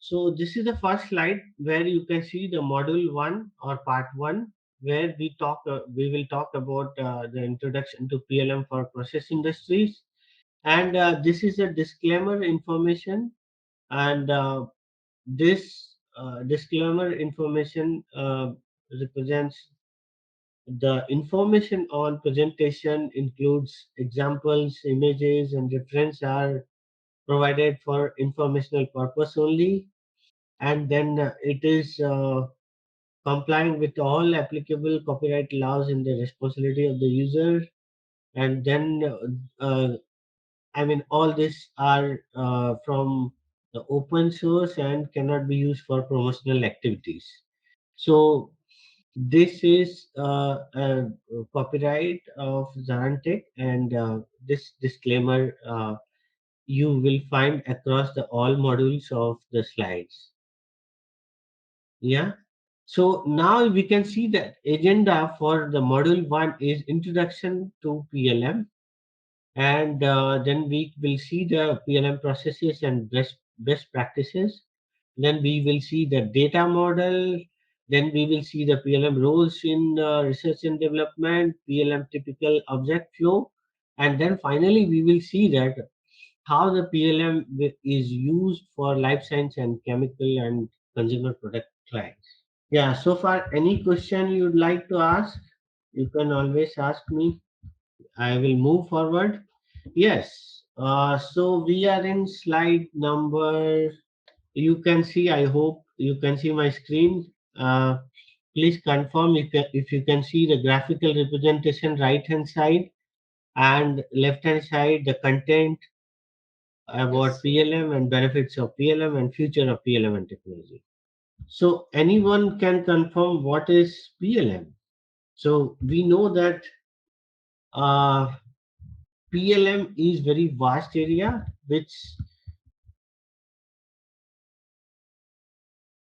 So this is the first slide where you can see the module one or part one, where we will talk about the introduction to PLM for process industries. And this is a disclaimer information, and this disclaimer information represents the information on presentation includes examples, images, and reference are provided for informational purpose only, and then it is complying with all applicable copyright laws and the responsibility of the user. And then I mean, all this are from the open source and cannot be used for promotional activities. So this is a copyright of ZaranTech, and this disclaimer you will find across the all modules of the slides. Yeah. So now we can see that agenda for the module one is introduction to PLM, and then we will see the PLM processes and best practices. Then we will see the data model. Then we will see the PLM roles in research and development, PLM typical object flow, and then finally we will see that how the PLM is used for life science and chemical and consumer product clients. Yeah, so far any question you'd like to ask, you can always ask me. I will move forward. Yes. So we are in slide number. You can see. I hope you can see my screen. Please confirm if you can see the graphical representation right hand side and left hand side the content about Yes. PLM and benefits of PLM and future of PLM and technology. So anyone can confirm what is PLM. So we know that uh, PLM is very vast area, which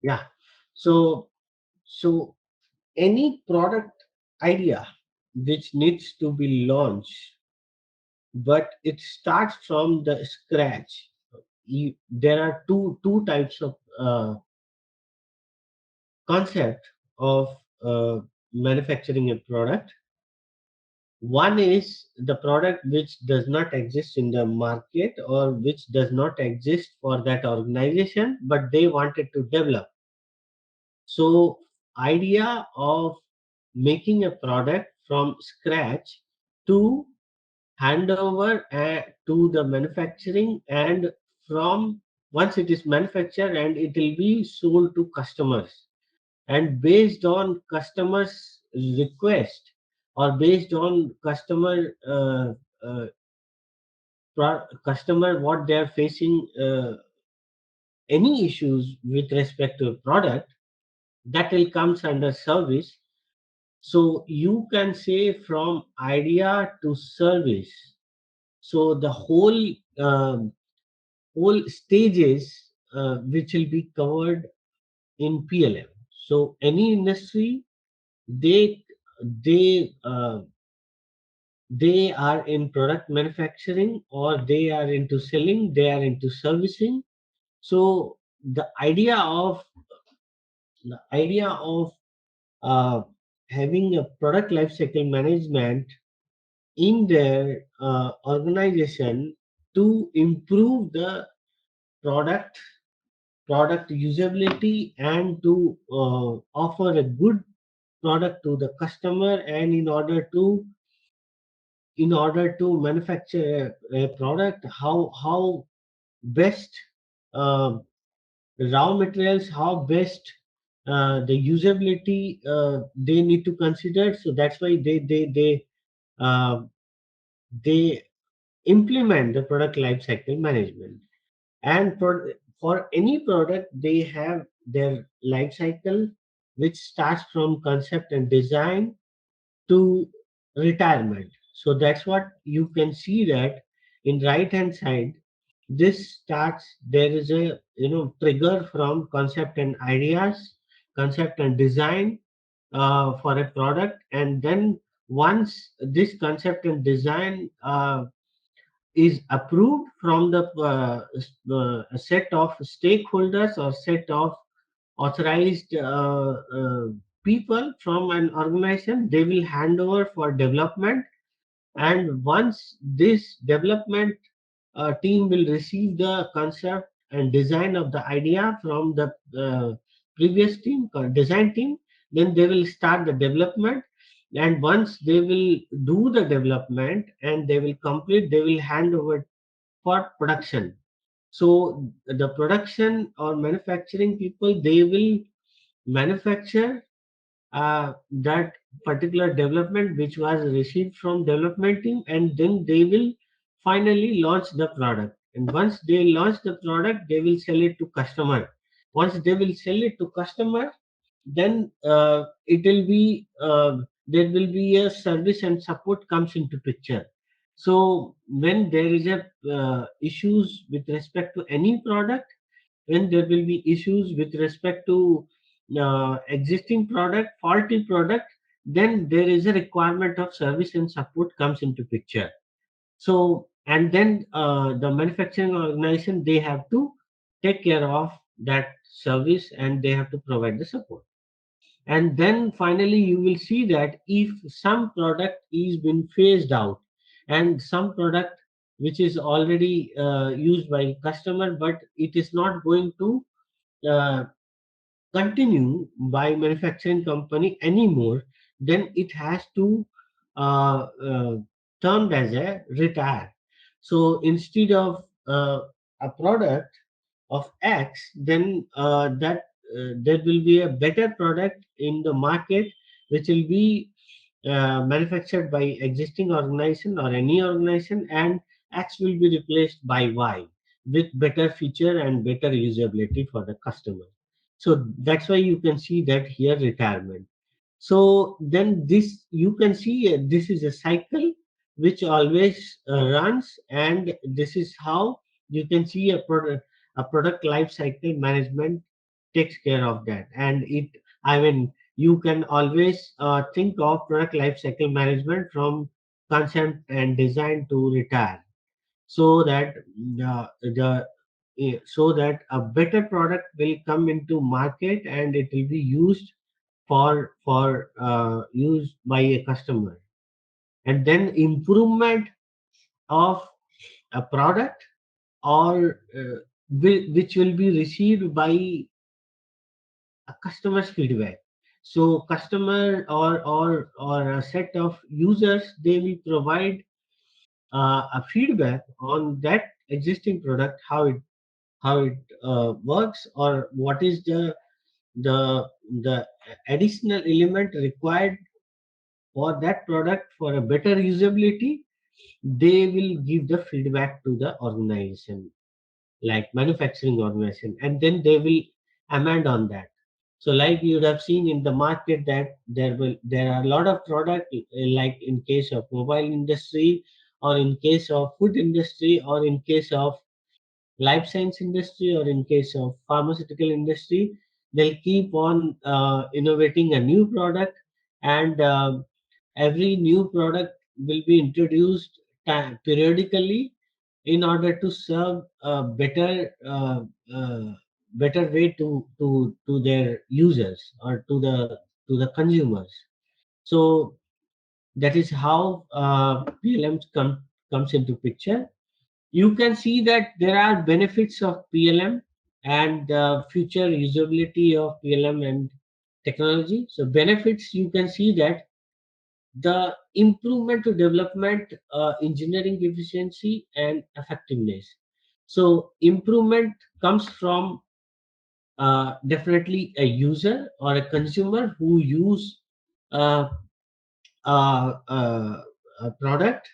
yeah. So so any product idea which needs to be launched, but it starts from the scratch. There are two types of concept of manufacturing a product. One is the product which does not exist in the market or which does not exist for that organization, but they wanted to develop. So, idea of making a product from scratch to hand over to the manufacturing, and from once it is manufactured and it will be sold to customers, and based on customers request or based on uh, customer what they are facing, any issues with respect to a product, that will comes under service. So you can say from idea to service. So the whole stages which will be covered in PLM. So any industry, they they they are in product manufacturing, or they are into selling, they are into servicing. So the idea of uh, having a product lifecycle management in their organization to improve the product product usability and to offer a good product to the customer, and in order to manufacture a product, how best uh, raw materials, how best the usability they need to consider. So that's why uh, they implement the product life cycle management. And for any product, they have their life cycle, which starts from concept and design to retirement. So that's what you can see that in right hand side. This starts, there is a trigger from concept and ideas, concept and design for a product, and then once this concept and design is approved from the a set of stakeholders or set of authorized people from an organization, they will hand over for development. And once this development team will receive the concept and design of the idea from the previous team, design team, then they will start the development. And once they will do the development and they will complete, they will hand over for production. So the production or manufacturing people, they will manufacture that particular development which was received from development team, and then they will finally launch the product. And once they launch the product, they will sell it to customer. Once they will sell it to customer, then it will be there will be a service and support comes into picture. So when there is a issues with respect to any product, when there will be issues with respect to existing product, faulty product, then there is a requirement of service and support comes into picture. So and then the manufacturing organization, they have to take care of that service and they have to provide the support. And then finally you will see that if some product is been phased out and some product which is already used by customer, but it is not going to uh, continue by manufacturing company anymore, then it has to uh, termed as a retire. So instead of a product of X, then there will be a better product in the market which will be manufactured by existing organization or any organization, and X will be replaced by Y with better feature and better usability for the customer. So that's why you can see that here retirement. So then this you can see this is a cycle which always runs, and this is how you can see a product life cycle management takes care of that. And it, I mean, you can always think of product life cycle management from concept and design to retire, so that the so that a better product will come into market and it will be used for use by a customer. And then improvement of a product or which will be received by a customer's feedback. So customer or a set of users, they will provide a feedback on that existing product, how it works, or what is the additional element required for that product for a better usability. They will give the feedback to the organization, like manufacturing organization, and then they will amend on that. So like you would have seen in the market that there are a lot of product, like in case of mobile industry, or in case of food industry, or in case of life science industry, or in case of pharmaceutical industry, they'll keep on innovating a new product. And every new product will be introduced periodically in order to serve a better way to their users or to the consumers. So that is how PLM comes into picture. You can see that there are benefits of PLM and future usability of PLM and technology. So benefits, you can see that the improvement to development, engineering efficiency and effectiveness. So improvement comes from definitely a user or a consumer who use uh, a product,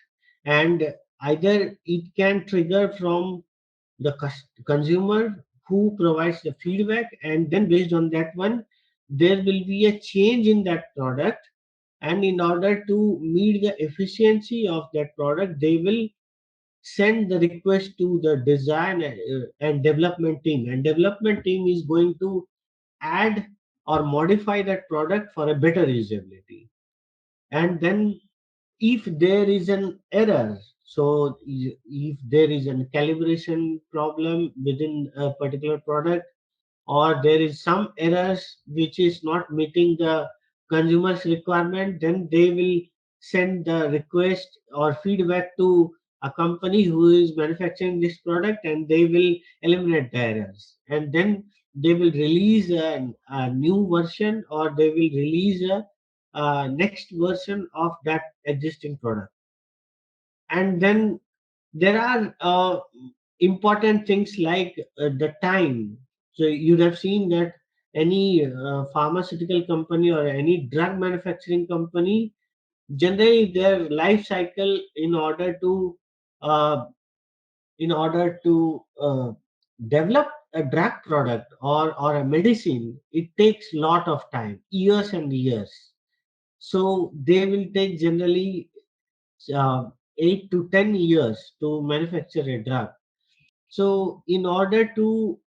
and either it can trigger from the consumer who provides the feedback, and then based on that one there will be a change in that product. And in order to meet the efficiency of that product, they will send the request to the design and development team, and development team is going to add or modify that product for a better usability. And then if there is an error, So if there is a calibration problem within a particular product, or there is some errors which is not meeting the consumer's requirement, then they will send the request or feedback to a company who is manufacturing this product, and they will eliminate the errors, and then they will release a new version, or they will release a next version of that existing product. And then there are important things like the time. So you'd have seen that any pharmaceutical company or any drug manufacturing company, generally their life cycle, uh, in order to develop a drug product or a medicine, it takes lot of time, years and years. So they will take generally uh, 8 to 10 years to manufacture a drug. So, in order to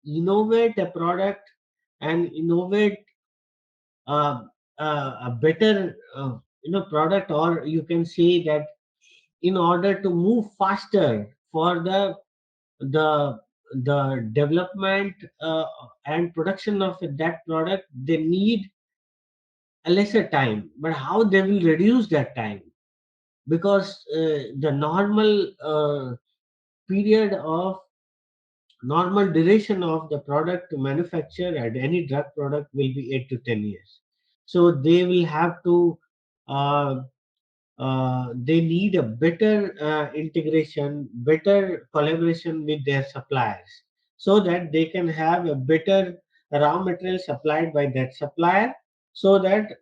innovate a product and innovate uh, a better product, or you can say that in order to move faster for the the development and production of that product, they need a lesser time. But how they will reduce that time? Because the period of normal duration of the product to manufacture at any drug product will be 8 to 10 years. So they will have to uh, they need a better integration, better collaboration with their suppliers, so that they can have a better raw material supplied by that supplier, so that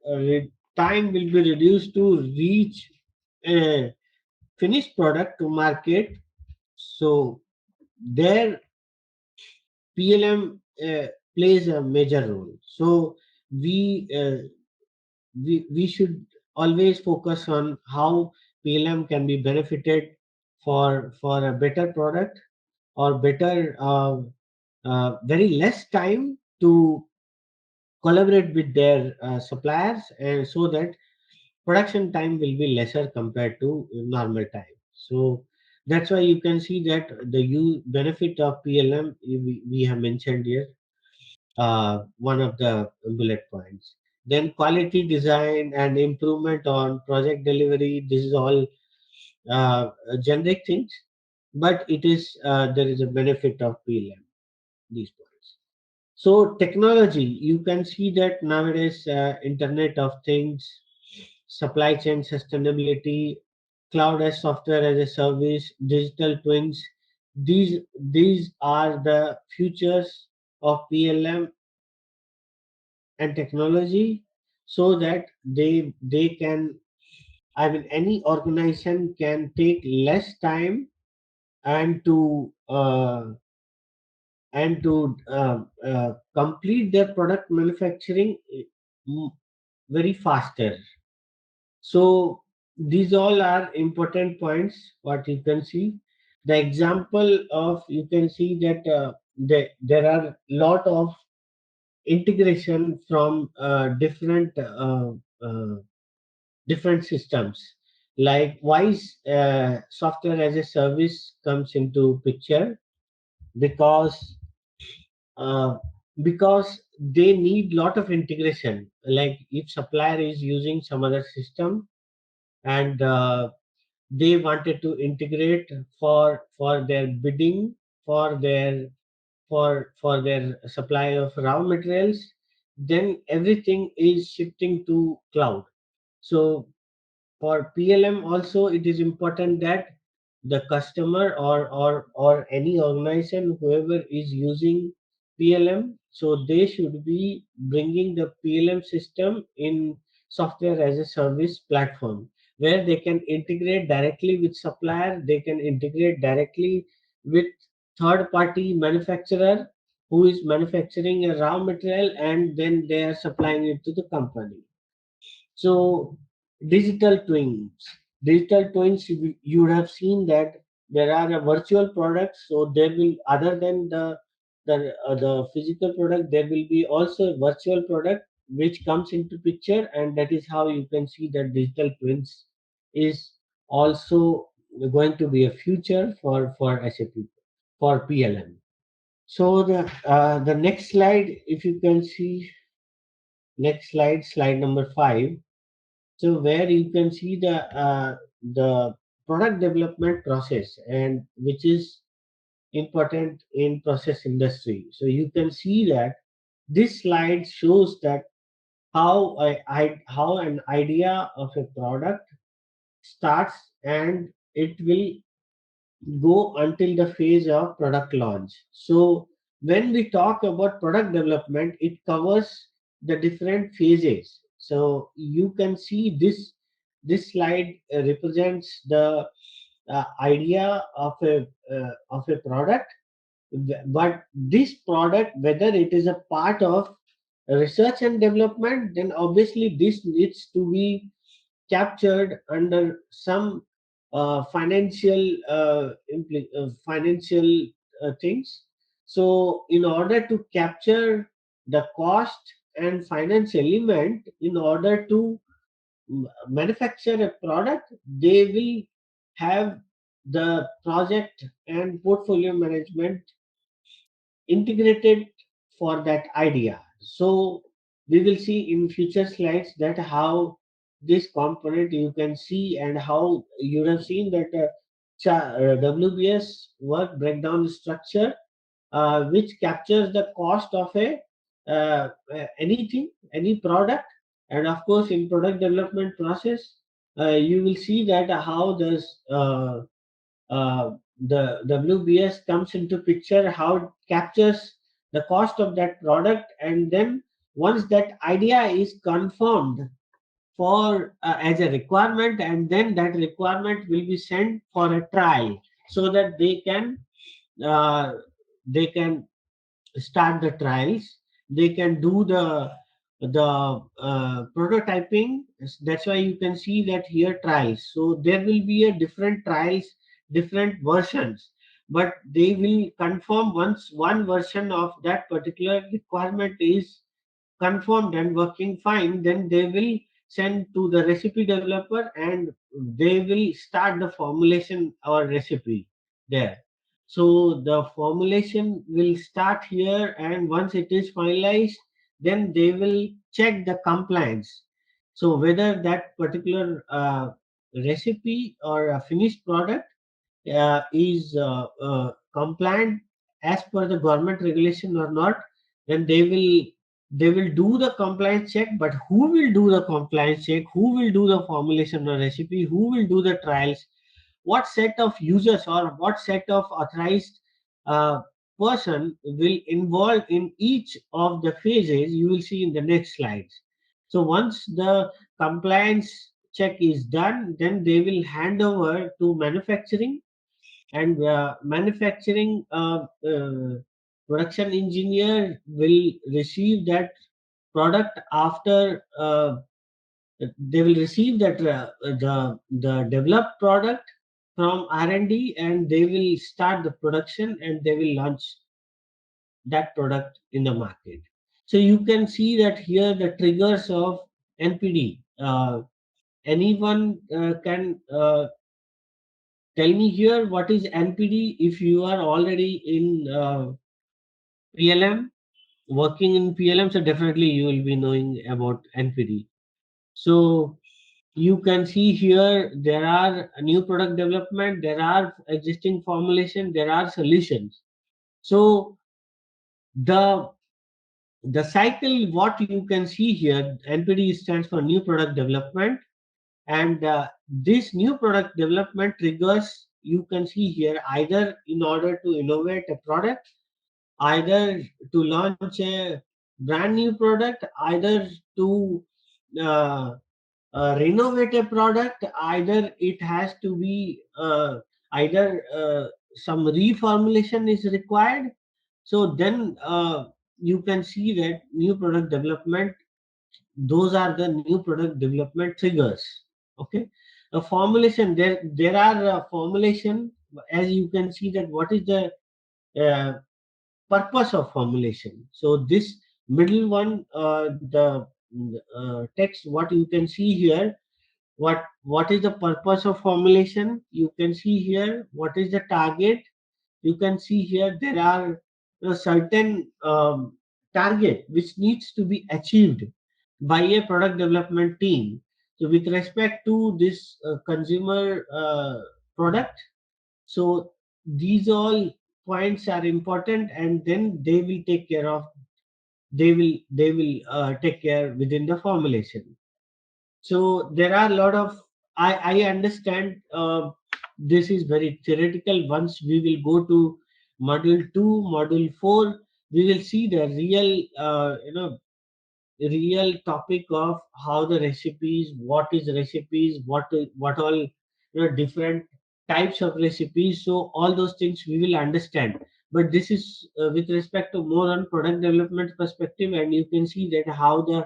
time will be reduced to reach a finished product to market. So there PLM plays a major role. So we, uh, we should always focus on how PLM can be benefited for a better product, or better very less time to collaborate with their suppliers, and so that production time will be lesser compared to normal time. So that's why you can see that the benefit of PLM we have mentioned here, one of the bullet points. Then quality design and improvement on project delivery. This is all generic things, but it is there is a benefit of PLM. These points. So technology, you can see that nowadays Internet of Things, supply chain sustainability, cloud as software as a service, digital twins. These are the futures of PLM and technology, so that they can, I mean, any organization can take less time and to complete their product manufacturing mm, very faster. So these all are important points what you can see. The example of, you can see that there are lot of integration from different systems. Like wise software as a service comes into picture, because uh, because they need lot of integration. Like if supplier is using some other system, and they wanted to integrate for their bidding, for their for their supply of raw materials, then everything is shifting to cloud. So for PLM also, it is important that the customer, or any organization, whoever is using PLM, so they should be bringing the PLM system in software as a service platform, where they can integrate directly with supplier, they can integrate directly with third party manufacturer who is manufacturing a raw material, and then they are supplying it to the company. So digital twins, you would have seen that there are a virtual products. So there will, other than the physical product, there will be also a virtual product which comes into picture, and that is how you can see that digital twins is also going to be a future for SAP, for PLM. So the next slide, if you can see, next slide, slide number 5. So where you can see the product development process, and which is important in process industry. So you can see that this slide shows that how an idea of a product starts, and it will go until the phase of product launch. So when we talk about product development, it covers the different phases. So you can see this slide represents the idea of a product, but this product, whether it is a part of research and development, then obviously this needs to be captured under some financial things. So in order to capture the cost and finance element, in order to manufacture a product, they will have the project and portfolio management integrated for that idea. So we will see in future slides that how this component you can see, and how you have seen that WBS work breakdown structure, which captures the cost of a anything, any product. And of course in product development process, you will see that how uh, the WBS comes into picture, how it captures the cost of that product, and then once that idea is confirmed for as a requirement, and then that requirement will be sent for a trial, so that uh, they can start the trials, they can do the prototyping. That's why you can see that here trials. So there will be a different trials, different versions, but they will confirm once one version of that particular requirement is confirmed and working fine, then they will send to the recipe developer, and they will start the formulation or recipe there. So the formulation will start here, and once it is finalized, then they will check the compliance. So whether that particular recipe or a finished product is compliant as per the government regulation or not, then they will do the compliance check. But who will do the compliance check, who will do the formulation or recipe, who will do the trials, what set of users or what set of authorized uh, person will involve in each of the phases, you will see in the next slides. So once the compliance check is done, then they will hand over to manufacturing, and manufacturing production engineer will receive that product after they will receive that the developed product from R&D, and they will start the production, and they will launch that product in the market. So you can see that here the triggers of NPD. Anyone can tell me here what is NPD? If you are already in PLM, working in PLM, so definitely you will be knowing about NPD. So you can see here there are new product development, there are existing formulation, there are solutions. So the the cycle, what you can see here, NPD stands for new product development, and this new product development triggers, you can see here, either in order to innovate a product, either to launch a brand new product, either to uh, renovate a product, either it has to be either some reformulation is required. So then you can see that new product development, those are the new product development triggers. Okay, a formulation, there are formulation, as you can see that what is the uh, purpose of formulation. So this middle one, the text what you can see here, what is the purpose of formulation. You can see here what is the target. You can see here there are certain target which needs to be achieved by a product development team. So with respect to this consumer product, so these all points are important, and then they will take care within the formulation. So there are a lot of, I understand this is very theoretical. Once we will go to module 2, module 4, we will see the real topic of how the recipes, what is recipes, what all different types of recipes. So all those things we will understand. But this is with respect to more on product development perspective, and you can see that how the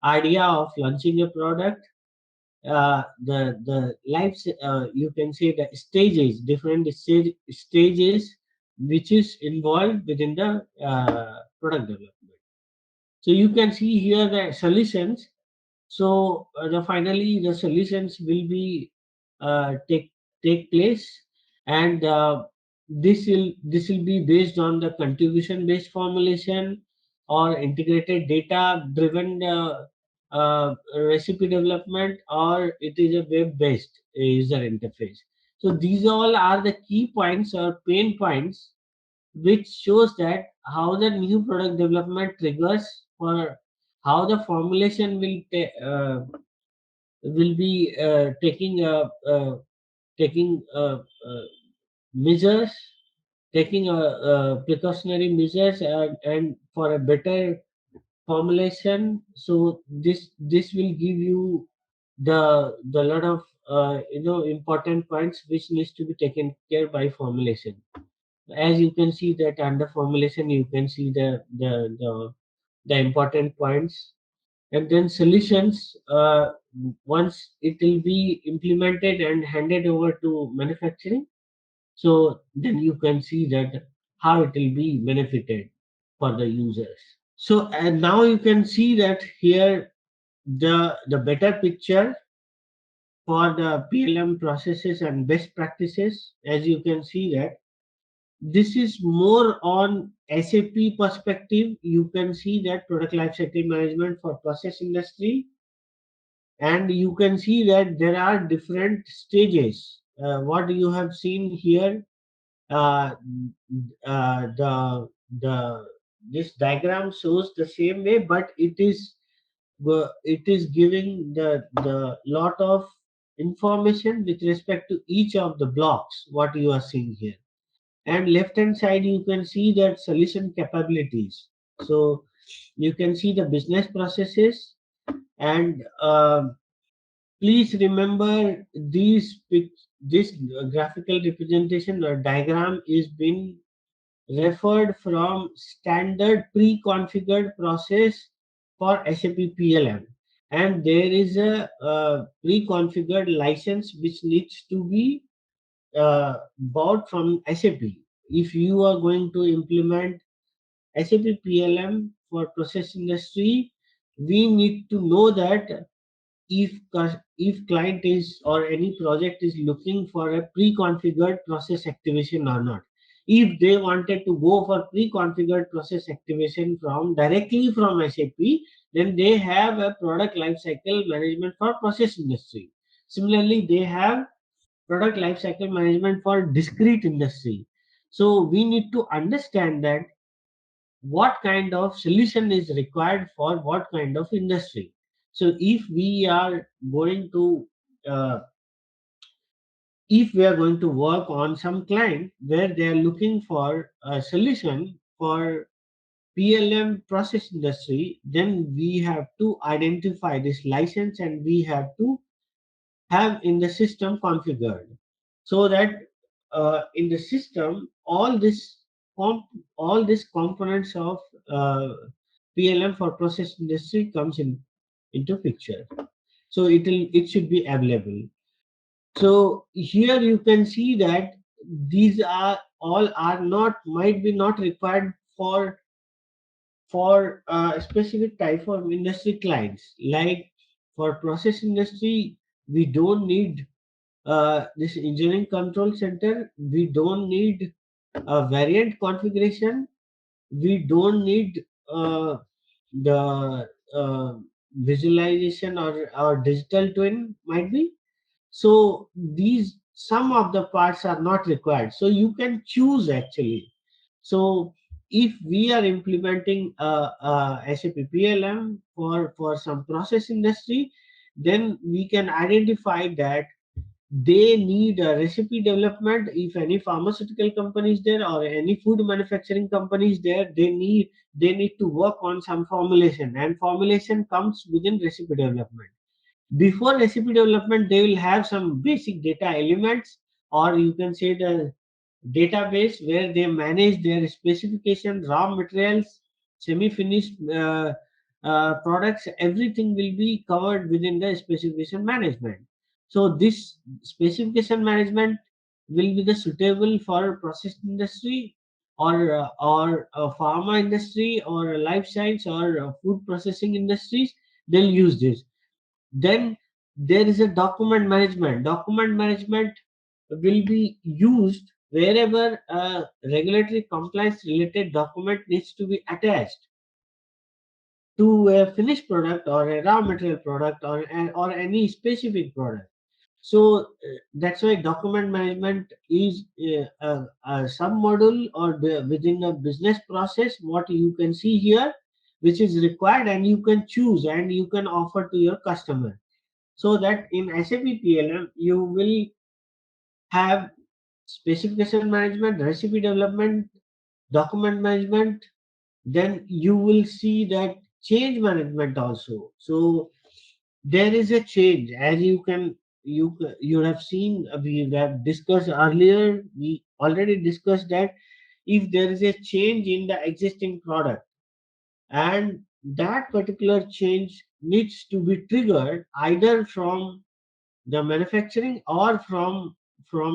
idea of launching a product, the lives, you can say the stages, different stages which is involved within the product development. So you can see here the solutions. So finally the solutions will be take place, and this will be based on the contribution based formulation or integrated data driven recipe development, or it is a web based user interface. So these all are the key points or pain points which shows that how the new product development triggers, for how the formulation will be taking measures, taking precautionary measures, and for a better formulation. So this will give you the lot of important points which needs to be taken care by formulation. As you can see that under formulation, you can see the important points, and then solutions. Once it will be implemented and handed over to manufacturing, so then you can see that how it will be benefited for the users. So and now you can see that here the better picture for the PLM processes and best practices. As you can see that this is more on SAP perspective. You can see that product lifecycle management for process industry, and you can see that there are different stages. What you have seen here, uh, the this diagram shows the same way, but it is giving the lot of information with respect to each of the blocks. What you are seeing here, and left hand side you can see that solution capabilities. So you can see the business processes, and please remember this graphical representation or diagram is been referred from standard pre-configured process for SAP PLM, and there is a pre-configured license which needs to be bought from SAP. If you are going to implement SAP PLM for process industry, we need to know that if client is or any project is looking for a pre-configured process activation or not. If they wanted to go for pre-configured process activation from directly from SAP, then they have a product lifecycle management for process industry. Similarly, they have product lifecycle management for discrete industry. So we need to understand that what kind of solution is required for what kind of industry. So uh, if we are going to work on some client where they are looking for a solution for PLM process industry, then we have to identify this license and we have to have in the system configured, so that in the system all these components of uh, PLM for process industry comes into picture. So it should be available. So here you can see that these are all are not might be not required for a specific type of industry clients. Like for process industry, We don't need this engineering control center. We don't need a variant configuration. We don't need the visualization or digital twin might be. So these some of the parts are not required, so you can choose actually. So if we are implementing SAP PLM for some process industry, then we can identify that they need a recipe development. If any pharmaceutical company is there or any food manufacturing company is there, they need to work on some formulation, and formulation comes within recipe development. Before recipe development, they will have some basic data elements, or you can say the database where they manage their specification, raw materials, semi-finished products. Everything will be covered within the specification management. So this specification management will be the suitable for process industry, or pharma industry, or life science, or food processing industries. They'll use this. Then there is a document management. Document management will be used wherever a regulatory compliance related document needs to be attached to a finished product, or a raw material product, or any specific product. So that's why document management is a sub module, or within the business process, what you can see here, which is required, and you can choose and you can offer to your customer. So that in SAP PLM you will have specification management, recipe development, document management. Then you will see that change management also. So there is a change, as you have seen, we have discussed earlier. We already discussed that if there is a change in the existing product, and that particular change needs to be triggered either from the manufacturing or from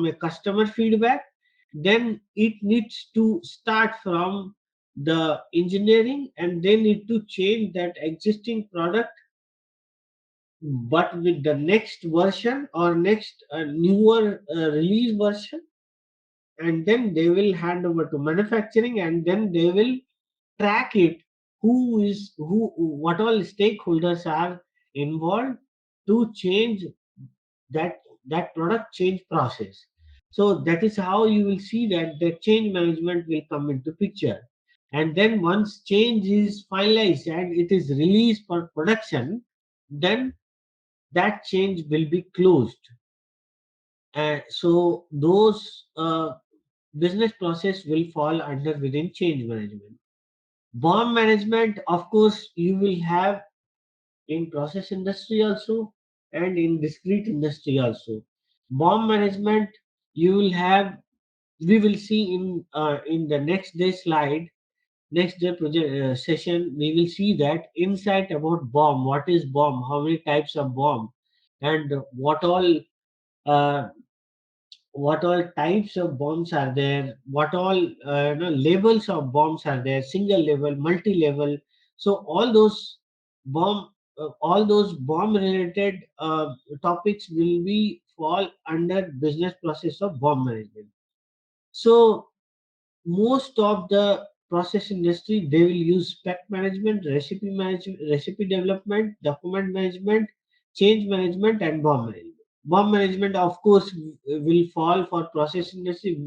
a customer feedback, then it needs to start from the engineering, and they need to change that existing product, but with the next version, or next newer release version. And then they will hand over to manufacturing, and then they will track it, who what all stakeholders are involved to change that product change process. So that is how you will see that the change management will come into picture. And then once change is finalized and it is released for production, then that change will be closed. And so those business process will fall under within change management. Bomb management, of course, you will have in process industry also, and in discrete industry also. Bomb management you will have, we will see in the next day slide, next day project session. We will see that insight about bomb, what is bomb, how many types of bomb, and uh, what all types of bombs are there, what all labels of bombs are there, single level, multi level. So all those bomb related topics will be fall under business process of bomb management. So most of the process industry, they will use spec management, recipe development, document management, change management, and bomb management. Bomb management, of course, will fall for process industry,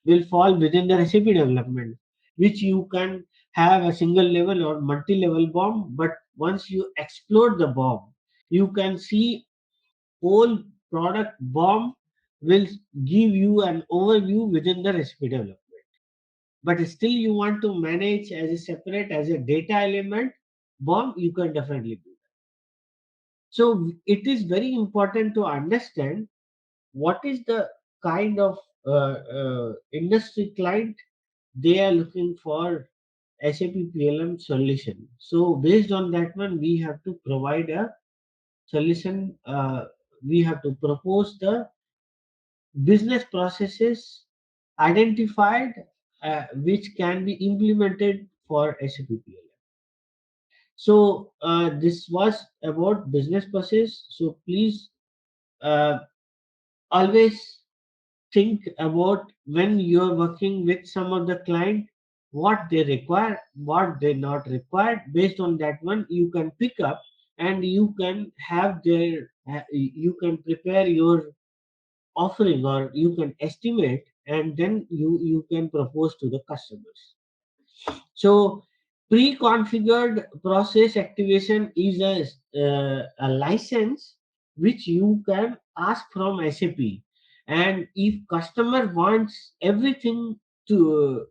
will fall within the recipe development, which you can have a single level or multi-level bomb. But once you explode the bomb, you can see whole product bomb will give you an overview within the recipe development. But still you want to manage as a separate, as a data element bomb, you can definitely do that. So it is very important to understand what is the kind of industry client they are looking for SAP PLM solution. So based on that one, we have to provide a solution. We have to propose the business processes identified, which can be implemented for SAP PLM. So this was about business process. So please uh, always think about when you're working with some of the client, what they require, what they not required. Based on that one, you can pick up and you can have their you can prepare your offering, or you can estimate, and then you can propose to the customers. So pre-configured process activation is a license which you can ask from SAP. And if customer wants everything to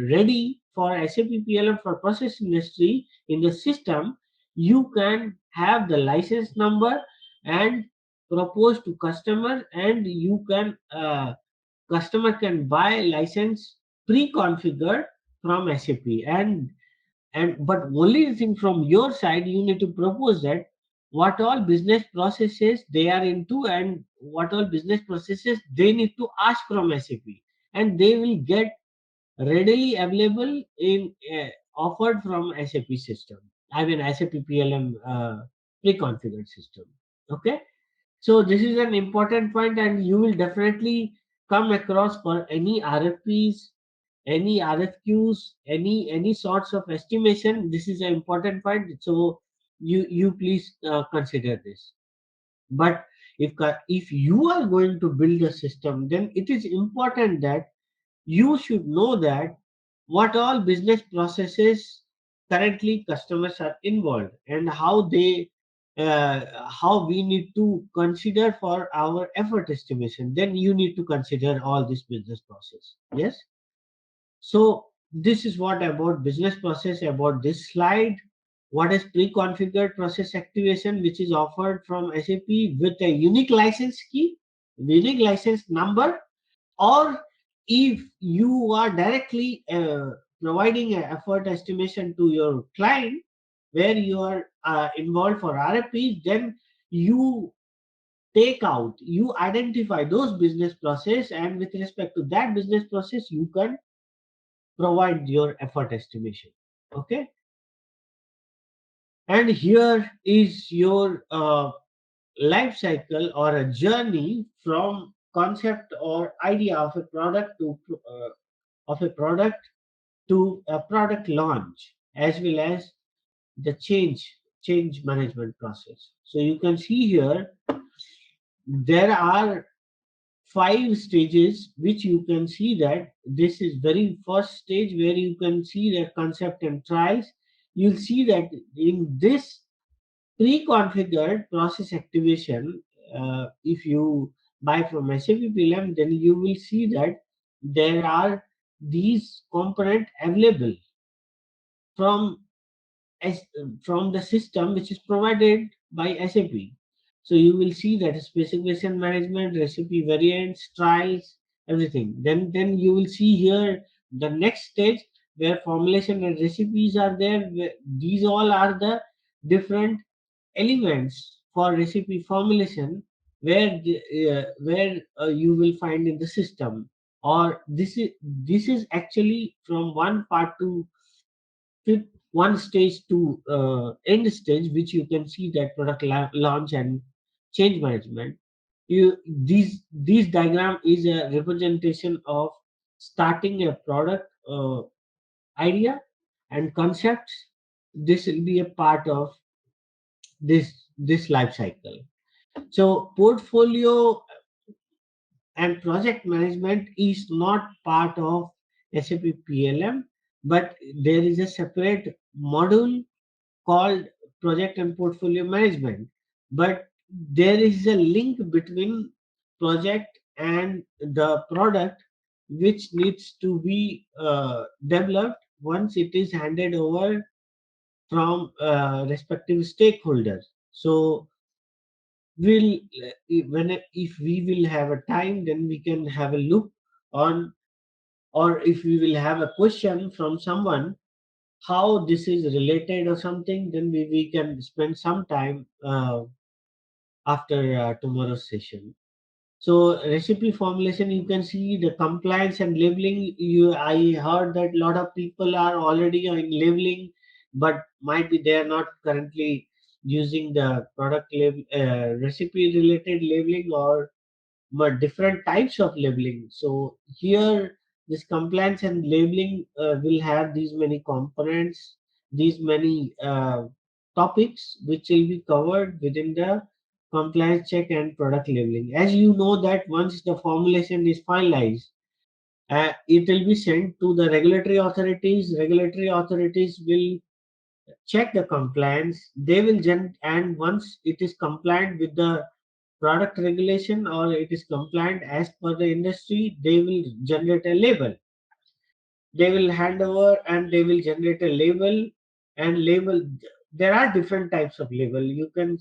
ready for SAP PLM for process industry in the system, you can have the license number and propose to customer, and you can customer can buy license pre-configured from SAP. And but only thing from your side, you need to propose that what all business processes they are into, and what all business processes they need to ask from SAP, and they will get readily available in offered from SAP system. I mean SAP PLM pre-configured system. Okay, so this is an important point, and you will definitely come across for any RFPs, any RFQs, any sorts of estimation. This is an important point. So you please consider this. But if you are going to build a system, then it is important that you should know that what all business processes currently customers are involved, and how we need to consider for our effort estimation. Then you need to consider all this business process. Yes. So this is what about business process about this slide. What is pre-configured process activation, which is offered from SAP with a unique license key, unique license number. Or if you are directly providing an effort estimation to your client where you are involved for RFPs, then you take out, you identify those business process, and with respect to that business process, you can provide your effort estimation. Okay, and here is your life cycle or a journey from concept or idea of a product to of a product to a product launch, as well as the change management process. So you can see here there are 5 stages, which you can see that this is very first stage where you can see the concept and trials. You'll see that in this pre-configured process activation, if you buy from SAP PLM, then you will see that there are these component available from as from the system which is provided by SAP. So you will see that specification management, recipe variants, trials, everything. Then you will see here the next stage where formulation and recipes are there. These all are the different elements for recipe formulation where you will find in the system. Or this is actually from one part to fifth, one stage to end stage, which you can see that product launch and change management. These diagram is a representation of starting a product idea and concepts. This will be a part of this life cycle. So portfolio and project management is not part of SAP PLM, but there is a separate module called project and portfolio management. But there is a link between project and the product, which needs to be developed once it is handed over from respective stakeholders. So we'll when if we will have a time, then we can have a look on, or if we will have a question from someone how this is related or something, then we can spend some time after tomorrow's session. So recipe formulation, you can see the compliance and labeling. I heard that a lot of people are already in labeling, but might be they are not currently. using the recipe related labeling, or but different types of labeling. So here, this compliance and labeling will have these many components, these many topics which will be covered within the compliance check and product labeling. As you know that once the formulation is finalized, it will be sent to the regulatory authorities. Regulatory authorities will check the compliance. They will and once it is compliant with the product regulation or it is compliant as per the industry, they will generate a label. They will hand over and they will generate a label. And label, there are different types of label. And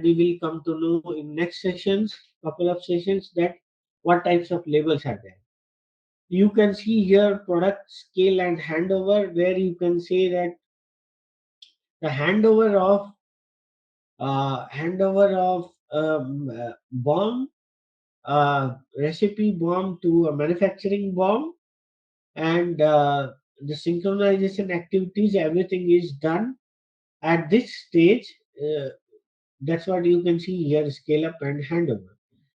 we will come to know in next sessions, couple of sessions, that what types of labels are there. You can see here product scale and handover, where you can say that the handover of bomb, recipe bomb to a manufacturing bomb, and the synchronization activities, everything is done at this stage. That's what you can see here, scale up and handover.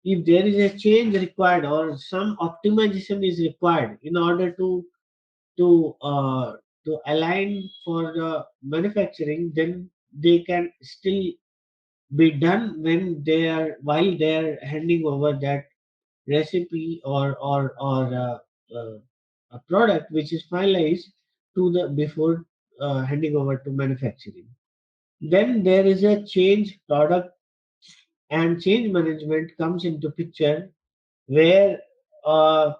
If there is a change required or some optimization is required in order to uh, to align for the manufacturing, then they can still be done when they are while they are handing over that recipe or a product which is finalized to the before handing over to manufacturing. Then there is a change product, and change management comes into picture, where uh,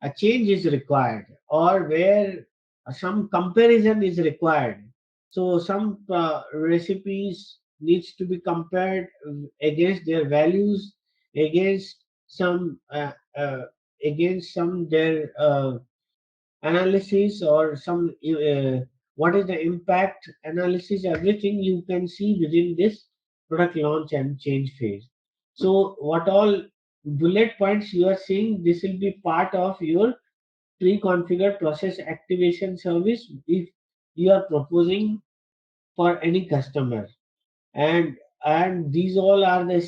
a change is required, or where some comparison is required. So some recipes needs to be compared against their values, against some their analysis, or some what is the impact analysis. Everything you can see within this product launch and change phase. So what all bullet points you are seeing, this will be part of your pre-configured process activation service if you are proposing for any customer. And and these all are the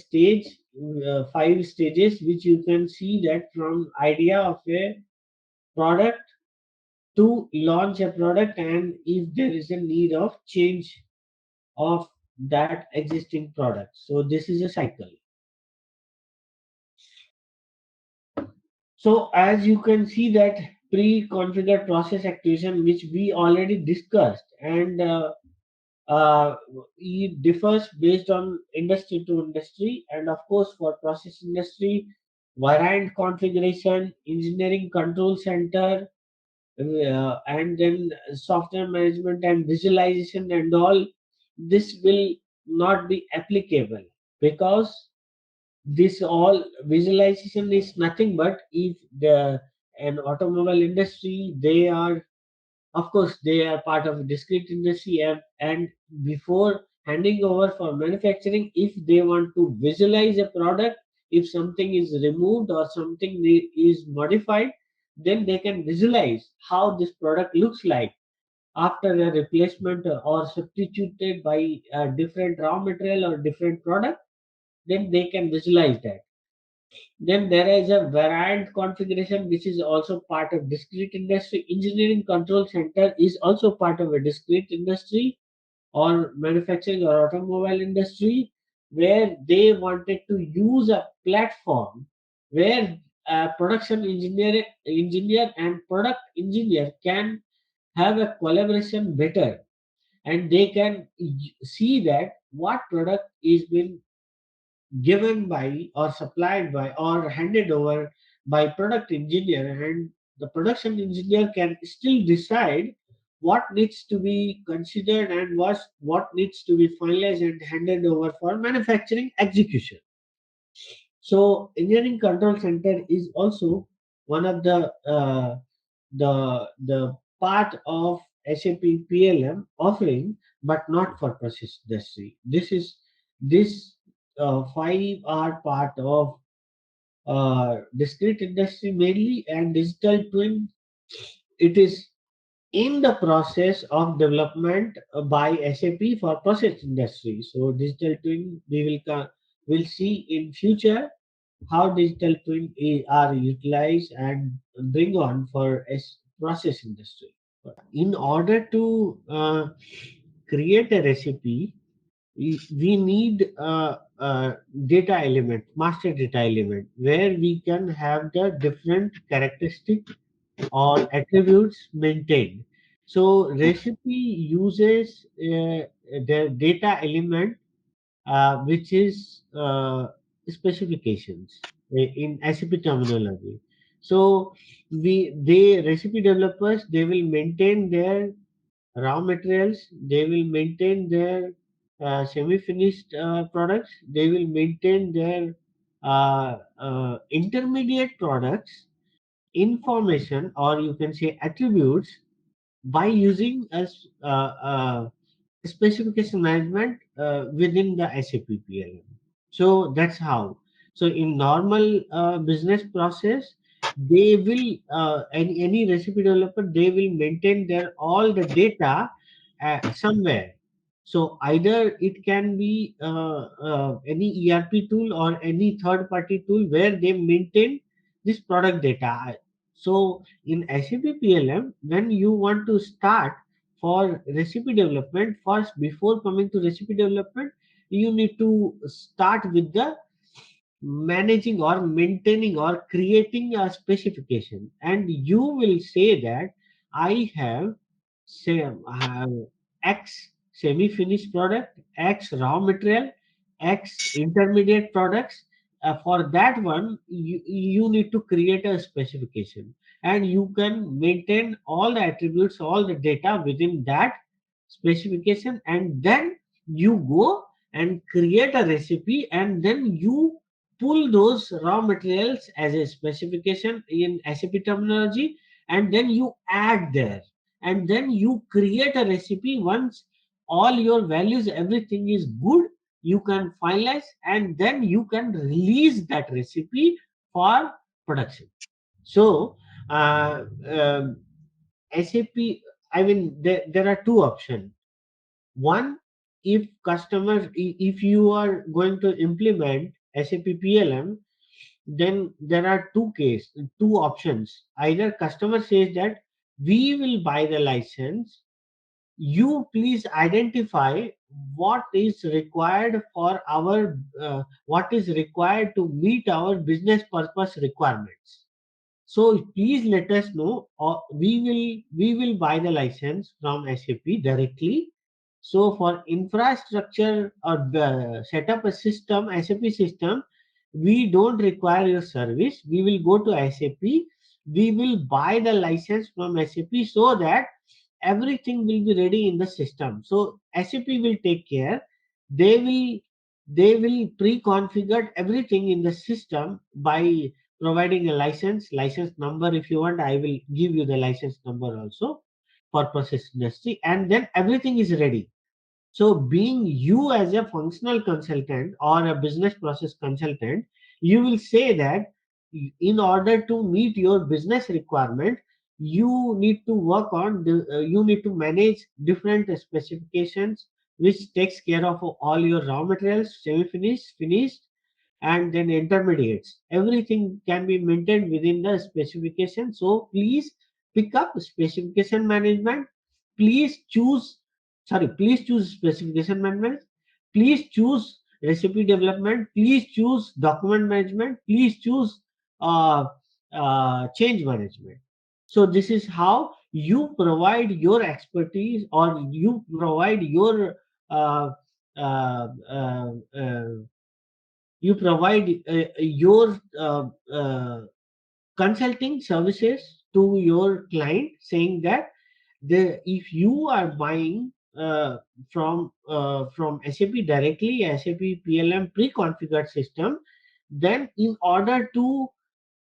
five stages, which you can see that from idea of a product to launch a product, and if there is a need of change of that existing product. So this is a cycle. So as you can see that pre-configured process activation, which we already discussed, and uh, it differs based on industry to industry. And of course, for process industry, variant configuration, engineering control center, and then software management and visualization and all, this will not be applicable, because this all visualization is nothing but if the an automobile industry, they are, of course, they are part of a discrete industry, and before handing over for manufacturing, if they want to visualize a product, if something is removed or something is modified, then they can visualize how this product looks like after a replacement or substituted by a different raw material or different product. Then they can visualize that. Then there is a variant configuration, which is also part of discrete industry. Engineering control center is also part of a discrete industry or manufacturing or automobile industry, where they wanted to use a platform where a engineer and product engineer can have a collaboration better, and they can see that what product is being given by or supplied by or handed over by product engineer, and the production engineer can still decide what needs to be considered and what needs to be finalized and handed over for manufacturing execution. So engineering control center is also one of the part of SAP PLM offering, but not for process industry. This five are part of discrete industry mainly, and digital twin, it is in the process of development by SAP for process industry. So digital twin we will see in future how digital twin are utilized and bring on for process industry. In order to create a recipe, we need a data element, master data element, where we can have the different characteristic or attributes maintained. So recipe uses the data element, which is specifications in SAP terminology. So they recipe developers, they will maintain their raw materials, they will maintain their semi-finished products, they will maintain their intermediate products, information, or you can say attributes, by using specification management within the SAP PLM. So that's how. So in normal business process, they will any recipe developer, they will maintain their all the data somewhere. So either it can be any ERP tool or any third party tool where they maintain this product data. So in SAP PLM, when you want to start for recipe development, first before coming to recipe development, you need to start with the managing or maintaining or creating a specification, and you will say that I have, say, I have X semi-finished product, X raw material, X intermediate products. For that one, you need to create a specification, and you can maintain all the attributes, all the data within that specification, and then you go and create a recipe, and then you pull those raw materials as a specification in SAP terminology, and then you add there, and then you create a recipe. Once all your values, everything is good, you can finalize, and then you can release that recipe for production. So SAP, I mean, there are two options. One, if customers, if you are going to implement SAP PLM, then there are two options. Either customer says that we will buy the license, you please identify what is required for our what is required to meet our business purpose requirements. So please let us know, or we will buy the license from SAP directly. So for infrastructure or set up a system, SAP system, we don't require your service. We will go to SAP. We will buy the license from SAP so that everything will be ready in the system. So SAP will take care. They will pre-configure everything in the system by providing a license number. If you want, I will give you the license number also for process industry, and then everything is ready. So, being you as a functional consultant or a business process consultant, you will say that in order to meet your business requirement, you need to work on you need to manage different specifications, which takes care of all your raw materials, semi-finished, finished, and then intermediates. Everything can be maintained within the specification. So please pick up specification management. Please choose specification management. Please choose recipe development. Please choose document management. Please choose uh, change management. So this is how you provide your expertise, or you provide your uh, uh, uh, uh, you provide your consulting services to your client, saying that if you are buying from SAP directly, SAP PLM pre-configured system, then in order to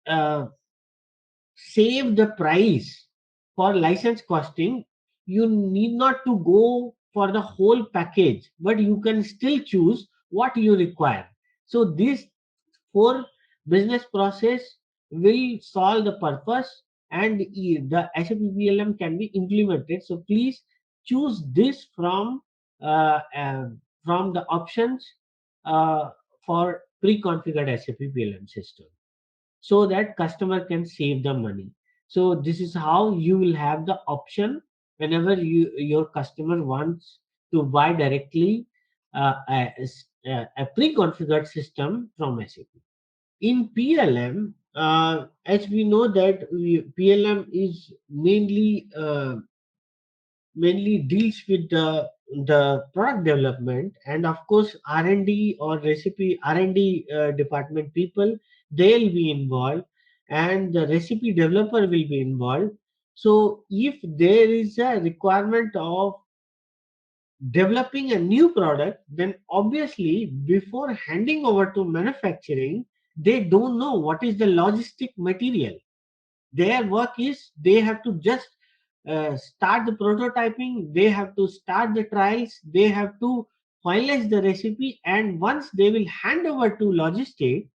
uh, save the price for license costing, you need not to go for the whole package, but you can still choose what you require. So this for business process will solve the purpose, and the SAP PLM can be implemented. So please choose this from the options uh, for pre-configured SAP PLM system, so that customer can save the money. So this is how you will have the option whenever your customer wants to buy directly a pre-configured system from SAP. In PLM, as we know that PLM is mainly deals with the product development, and of course R&D or recipe R&D department people, they'll be involved, and the recipe developer will be involved. So if there is a requirement of developing a new product, then obviously before handing over to manufacturing, they don't know what is the logistic material. Their work is they have to just start the prototyping, they have to start the trials, they have to finalize the recipe, and once they will hand over to logistic,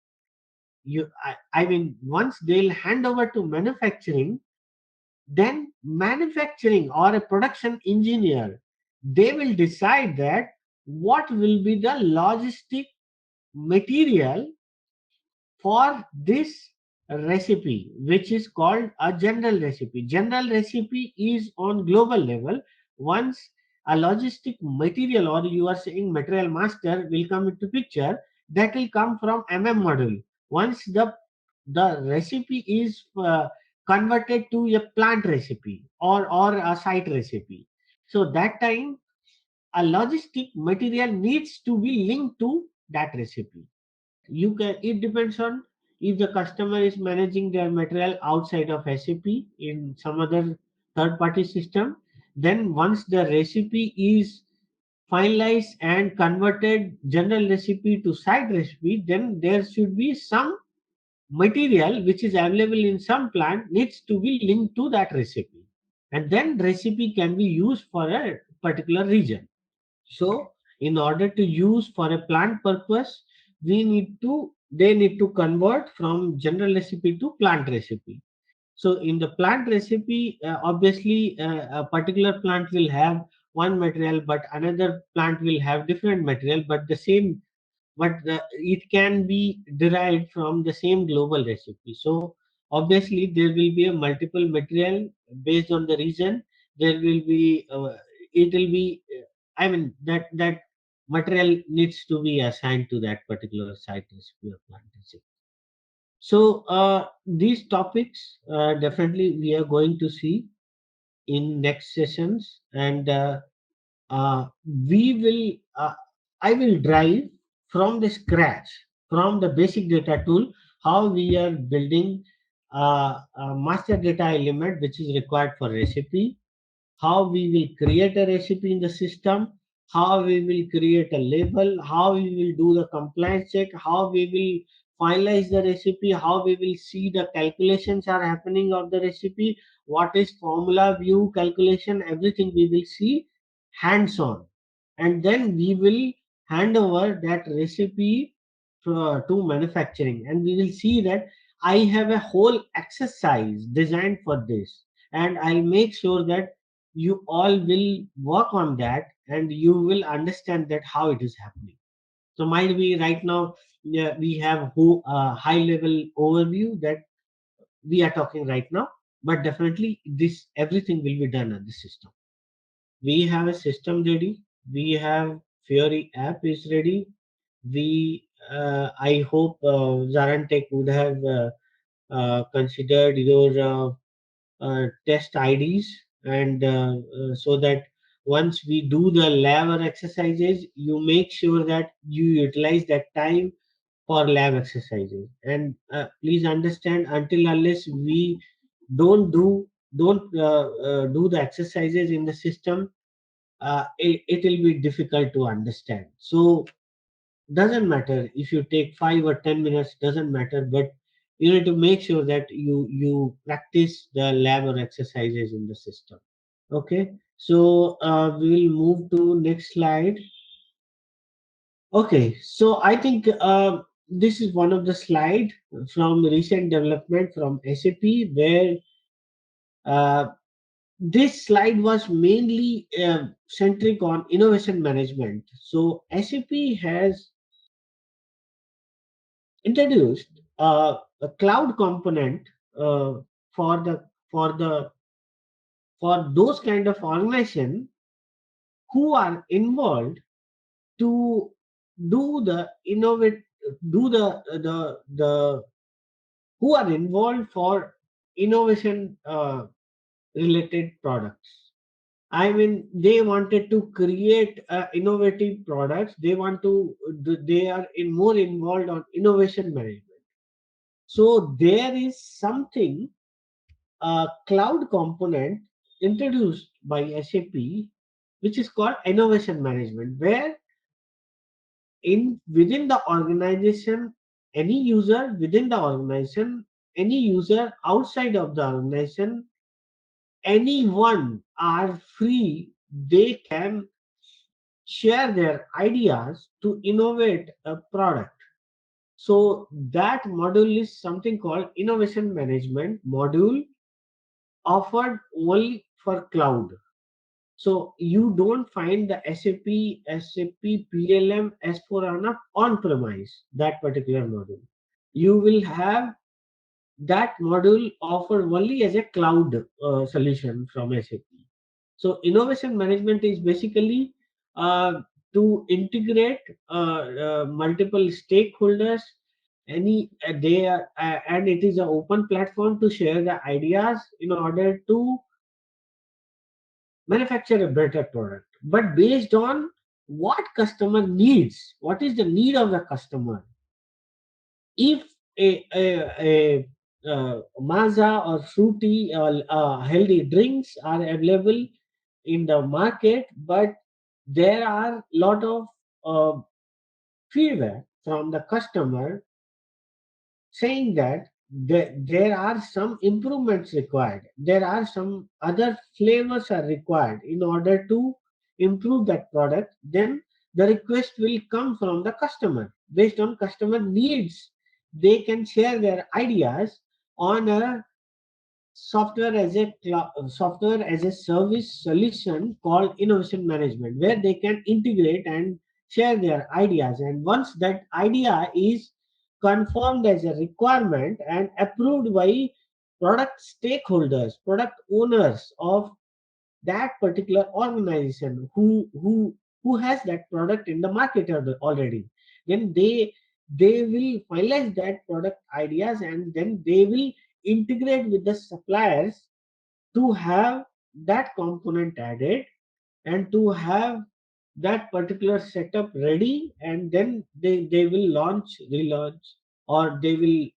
I mean once they'll hand over to manufacturing, then manufacturing or a production engineer, they will decide that what will be the logistic material for this recipe, which is called a general recipe. General recipe is on global level. Once a logistic material, or you are saying material master, will come into picture, that will come from module. Once the recipe is converted to a plant recipe, or a site recipe, so that time a logistic material needs to be linked to that recipe. You can, it depends on if the customer is managing their material outside of SAP in some other third party system. Then once the recipe is finalized and converted general recipe to site recipe, then there should be some material which is available in some plant needs to be linked to that recipe, and then recipe can be used for a particular region. So, in order to use for a plant purpose, they need to convert from general recipe to plant recipe. So, in the plant recipe, obviously, a particular plant will have one material, but another plant will have different material, but the same, it can be derived from the same global recipe. So, obviously, there will be a multiple material based on the region. There will be, it will be, I mean, that material needs to be assigned to that particular site recipe or plant recipe. So, these topics definitely we are going to see in next sessions, and uh, we will I will drive from the scratch, from the basic data tool, how we are building a master data element which is required for recipe, how we will create a recipe in the system, how we will create a label, how we will do the compliance check, how we will finalize the recipe, how we will see the calculations are happening of the recipe, what is formula view calculation, everything we will see hands on. And then we will hand over that recipe to manufacturing, and we will see that I have a whole exercise designed for this, and I'll make sure that you all will work on that, and you will understand that how it is happening. So might be right now, yeah, we have high level overview that we are talking right now, but definitely this everything will be done on the system. We have a system ready, we have Fiori app is ready. We I hope ZaranTech would have considered your test IDs, and so that once we do the lab or exercises, you make sure that you utilize that time for lab exercises. And please understand, until unless we don't do the exercises in the system, it will be difficult to understand. So doesn't matter if you take 5 or 10 minutes, doesn't matter, but you need to make sure that you practice the lab or exercises in the system. Okay, so we will move to next slide. Okay, so I think this is one of the slide from recent development from SAP, where Uh, this slide was mainly centric on innovation management. So SAP has introduced a cloud component uh, for the for the for those kind of organization who are involved to do the innovate do the who are involved for innovation related products. I mean, they wanted to create innovative products. They want to they are more involved on innovation management. So there is something, a cloud component introduced by SAP, which is called innovation management, where in within the organization, any user within the organization, any user outside of the organization, anyone are free. They can share their ideas to innovate a product. So that module is something called innovation management module, offered only for cloud. So you don't find the SAP PLM S4HANA on premise, that particular module. You will have that module offered only as a cloud solution from SAP. So innovation management is basically to integrate multiple stakeholders. They are, and it is an open platform to share the ideas in order to manufacture a better product, but based on what customer needs. What is the need of the customer? If Maza or fruity or healthy drinks are available in the market, but there are lot of uh, feedback from the customer saying that there are some improvements required. There are some other flavors are required in order to improve that product. Then the request will come from the customer based on customer needs. They can share their ideas on a software as a service solution called innovation management, where they can integrate and share their ideas. And once that idea is confirmed as a requirement and approved by product stakeholders, product owners of that particular organization who has that product in the market already, then they will finalize that product ideas, and then they will integrate with the suppliers to have that component added and to have that particular setup ready. And then they will relaunch, or they will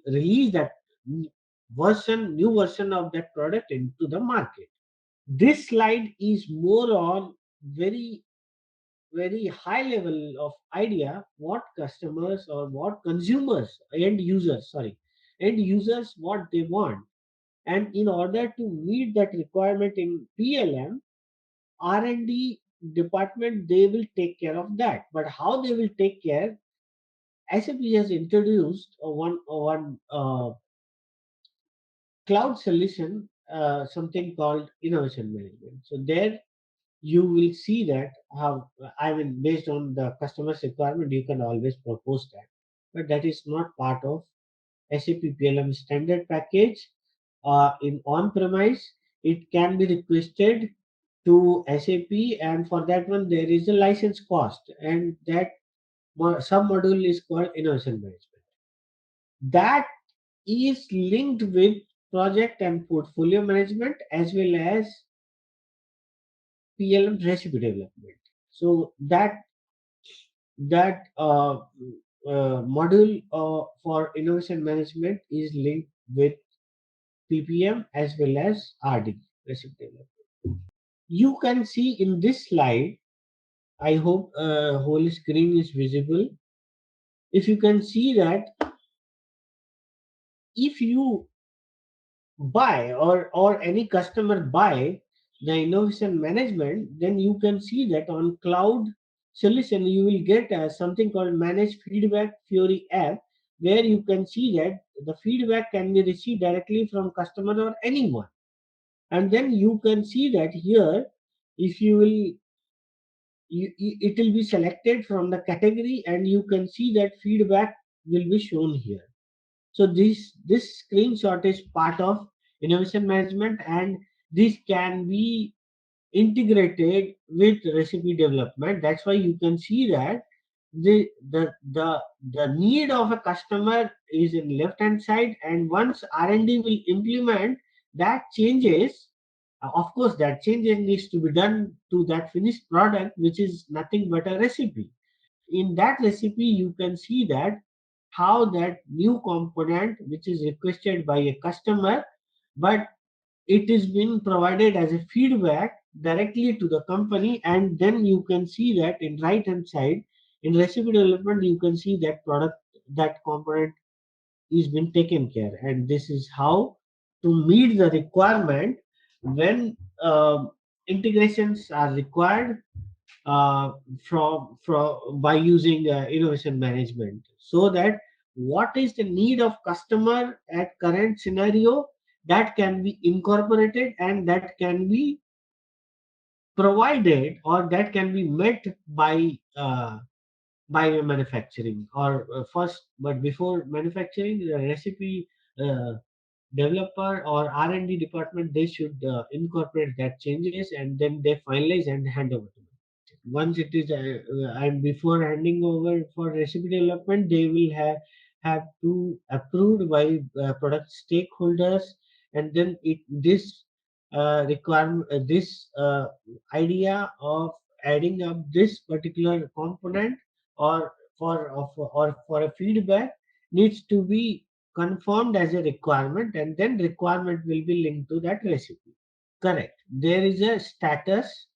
release that new version of that product into the market. This slide is more on very high level of idea what customers or what consumers, end users, what they want. And in order to meet that requirement in PLM, R&D department, they will take care of that. But how they will take care? SAP has introduced one cloud solution, something called innovation management. So there you will see that how, I mean, based on the customer's requirement, you can always propose that, but that is not part of SAP PLM standard package. In on premise, it can be requested to SAP, and for that one there is a license cost, and that sub module is called innovation management. That is linked with project and portfolio management as well as PLM recipe development. So that module for innovation management is linked with PPM as well as RD, recipe development. You can see in this slide, I hope whole screen is visible. If you can see that, if you buy or any customer buy the innovation management, then you can see that on cloud solution you will get something called managed feedback Fury app, where you can see that the feedback can be received directly from customer or anyone. And then you can see that here, if you will, it will be selected from the category, and you can see that feedback will be shown here. So this screenshot is part of innovation management, and this can be integrated with recipe development. That's why you can see that the need of a customer is in left hand side, and once R&D will implement that changes, of course that changes needs to be done to that finished product, which is nothing but a recipe. In that recipe you can see that how that new component which is requested by a customer, but it is being provided as a feedback directly to the company. And then you can see that in right hand side, in recipe development, you can see that product, that component is being taken care. And this is how to meet the requirement when integrations are required uh, from by using innovation management, so that what is the need of customer at current scenario, that can be incorporated and that can be provided, or that can be met by manufacturing, or first, but before manufacturing, the recipe uh, developer or R&D department, they should incorporate that changes, and then they finalize and hand over to me. Once it is and before handing over for recipe development, they will have to approved by product stakeholders. And then it this requirement this idea of adding up this particular component, or for a feedback, needs to be confirmed as a requirement, and then requirement will be linked to that recipe. Correct. There is a status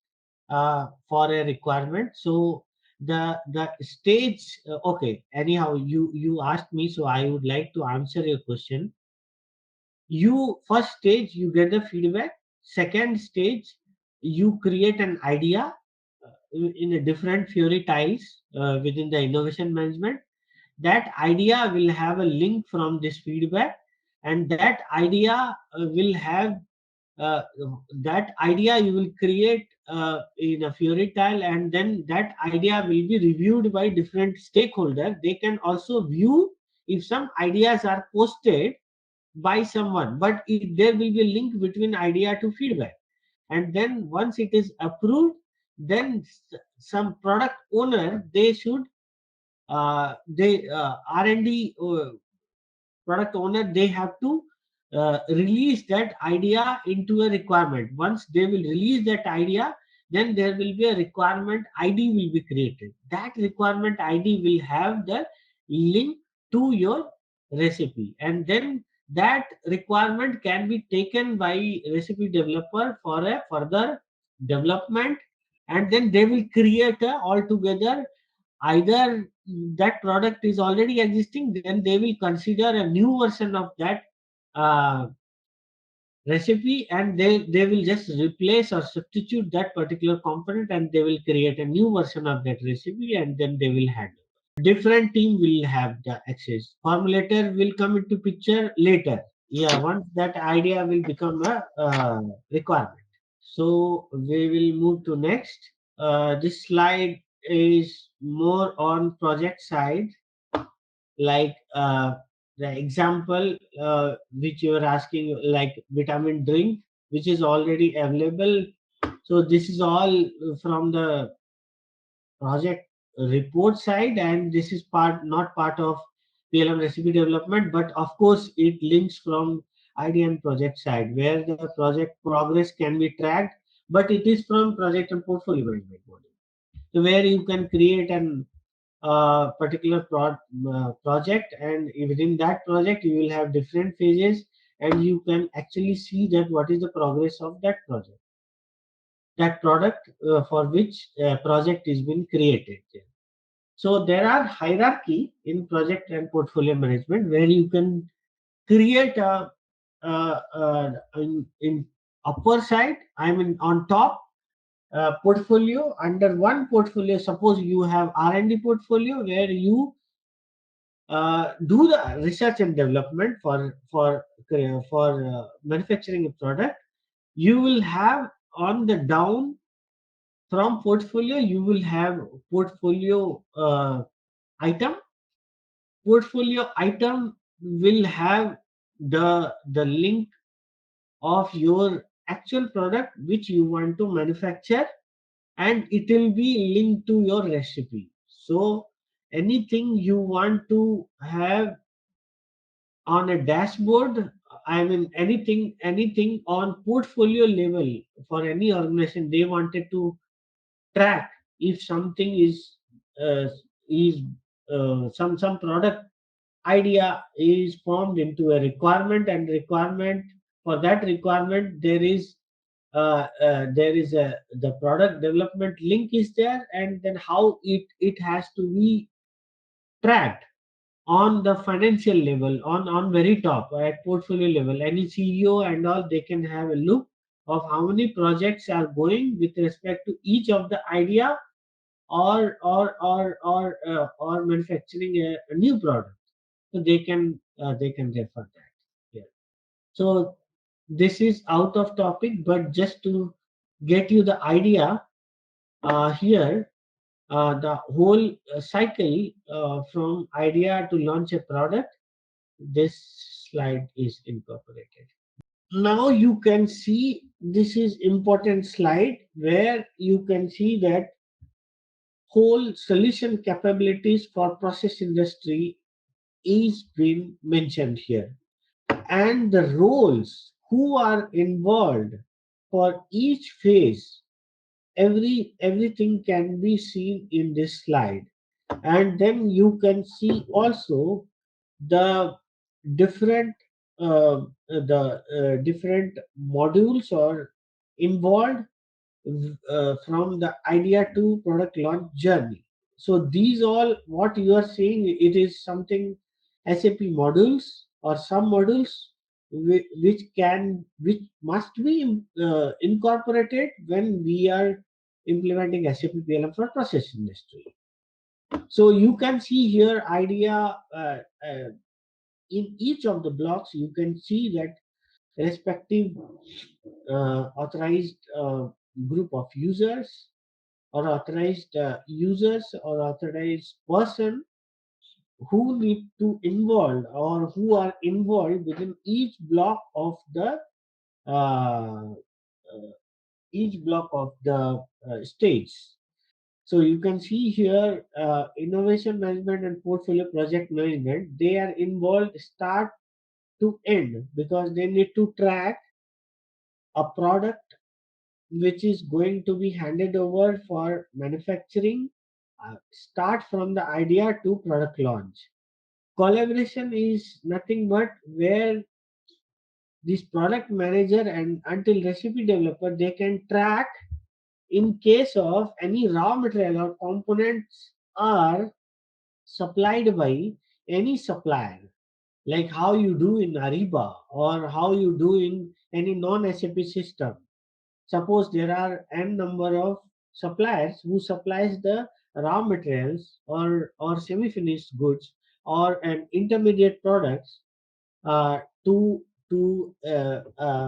for a requirement. So the stage. Okay. Anyhow, you asked me, so I would like to answer your question. You first stage you get the feedback. Second stage you create an idea in a different Fury tiles within the innovation management. That idea will have a link from this feedback, and that idea will have uh, that idea you will create in a Fury tile, and then that idea will be reviewed by different stakeholders. They can also view if some ideas are posted by someone, but there will be a link between idea to feedback. And then once it is approved, then some product owner, they should they R&D product owner, they have to release that idea into a requirement. Once they will release that idea, then there will be a requirement id will be created. That requirement id will have the link to your recipe, and then that requirement can be taken by recipe developer for a further development. And then they will create a altogether, either that product is already existing, then they will consider a new version of that uh, recipe, and they will just replace or substitute that particular component, and they will create a new version of that recipe, and then they will handle. Different team will have the access. Formulator will come into picture later. Yeah, once that idea will become a requirement. So we will move to next. This slide is more on project side, like the example which you are asking, like vitamin drink, which is already available. So this is all from the project report side, and this is part not part of PLM recipe development, but of course it links from idea and project side, where the project progress can be tracked, but it is from project and portfolio management model. So where you can create an particular project, and within that project you will have different phases, and you can actually see that what is the progress of that project, that product for which project is being created. So there are hierarchy in project and portfolio management, where you can create in upper side, I mean on top, portfolio. Under one portfolio, suppose you have R&D portfolio, where you do the research and development for manufacturing a product. You will have on the down from portfolio, you will have portfolio item. Portfolio item will have the link of your actual product which you want to manufacture, and it will be linked to your recipe. So anything you want to have on a dashboard, I mean anything on portfolio level, for any organization they wanted to track if something uh, is some product idea is formed into a requirement, and requirement, for that requirement there is a the product development link is there, and then how it has to be tracked on the financial level, on very top at portfolio level. Any CEO and all, they can have a look of how many projects are going with respect to each of the idea, or manufacturing a new product. So they can refer that. Yeah. So this is out of topic, but just to get you the idea, here the whole cycle from idea to launch a product, this slide is incorporated. Now you can see this is important slide where you can see that whole solution capabilities for process industry is been mentioned here, and the roles who are involved for each phase. Everything can be seen in this slide, and then you can see also the different different modules are involved from the idea to product launch journey. So these all what you are seeing, it is something SAP modules or some modules which must be incorporated when we are implementing SAP PLM for process industry. So you can see here idea in each of the blocks. You can see that respective authorized group of users, or authorized users, or authorized person who need to involve or who are involved within uh, each block of the stage. So you can see here innovation management and portfolio project management, they are involved start to end, because they need to track a product which is going to be handed over for manufacturing, start from the idea to product launch. Collaboration is nothing but where this product manager and until recipe developer, they can track in case of any raw material or components are supplied by any supplier, like how you do in Ariba or how you do in any non-SAP system. Suppose there are n number of suppliers who supplies the raw materials or semi-finished goods or an intermediate products to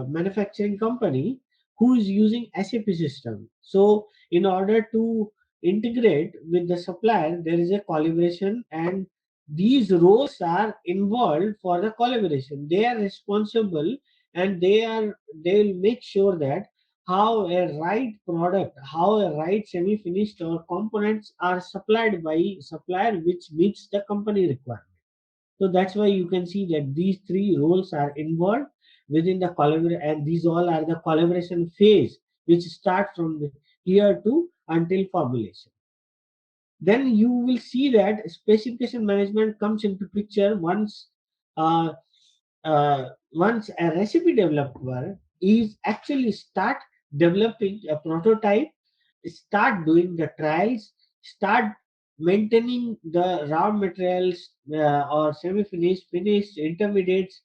manufacturing company who is using SAP system. So in order to integrate with the supplier, there is a collaboration, and these roles are involved for the collaboration. They are responsible, and they will make sure that how a right product, how a right semi-finished or components are supplied by supplier which meets the company requirement. So that's why you can see that these three roles are involved within the collaboration, and these all are the collaboration phase, which start from here to until formulation. Then you will see that specification management comes into picture uh, once a recipe developer is actually start developing a prototype, start doing the trials, start maintaining the raw materials or semi-finished, finished, intermediates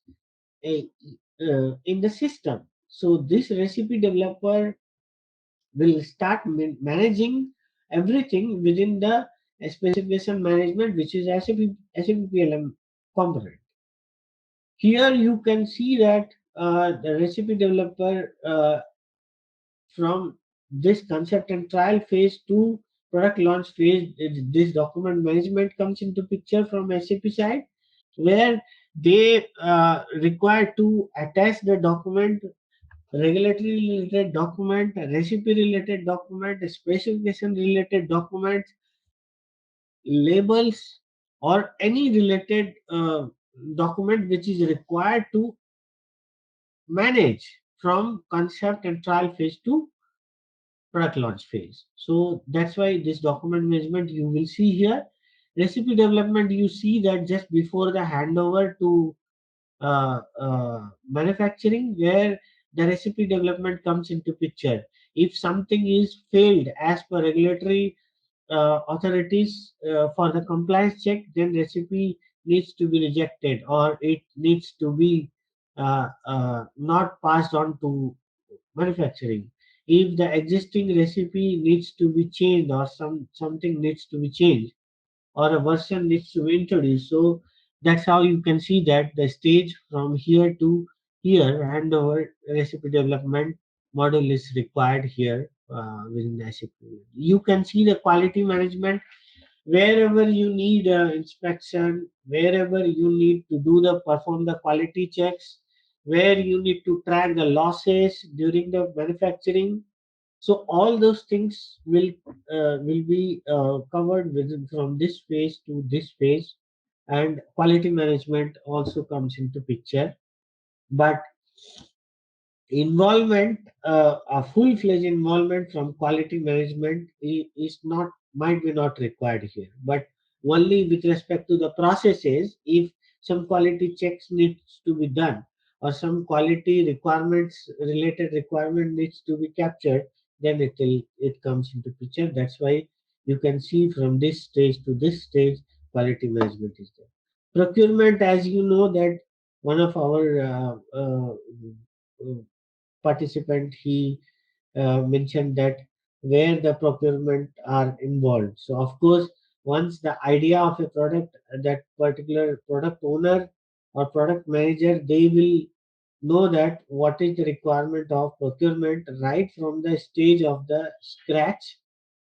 uh, in the system. So this recipe developer will start managing everything within the specification management, which is SAP PLM component. Here you can see that the recipe developer from this concept and trial phase to product launch phase, this document management comes into picture from SAP side, where they require to attach the document, regulatory related document, recipe related document, specification related document, labels, or any related document which is required to manage from concept and trial phase to product launch phase. So that's why this document management you will see here. Recipe development, you see that just before the handover to manufacturing, where the recipe development comes into picture. If something is failed as per regulatory authorities for the compliance check, then recipe needs to be rejected, or it needs to be not passed on to manufacturing. If the existing recipe needs to be changed, or something needs to be changed, or a version needs to be introduced, so that's how you can see that the stage from here to here and our recipe development model is required here within the SAP. You can see the quality management wherever you need inspection, wherever you need to do the perform the quality checks, where you need to track the losses during the manufacturing. So all those things will be covered within from this phase to this phase, and quality management also comes into picture. But involvement, a full-fledged involvement from quality management is not, might be not required here, but only with respect to the processes. If some quality checks needs to be done, or some quality requirements related requirement needs to be captured, then it comes into picture. That's why you can see from this stage to this stage quality management is there. Procurement, as you know, that one of our participant, he mentioned that where the procurement are involved. So of course, once the idea of a product, that particular product owner or product manager, they will know that what is the requirement of procurement right from the stage of the scratch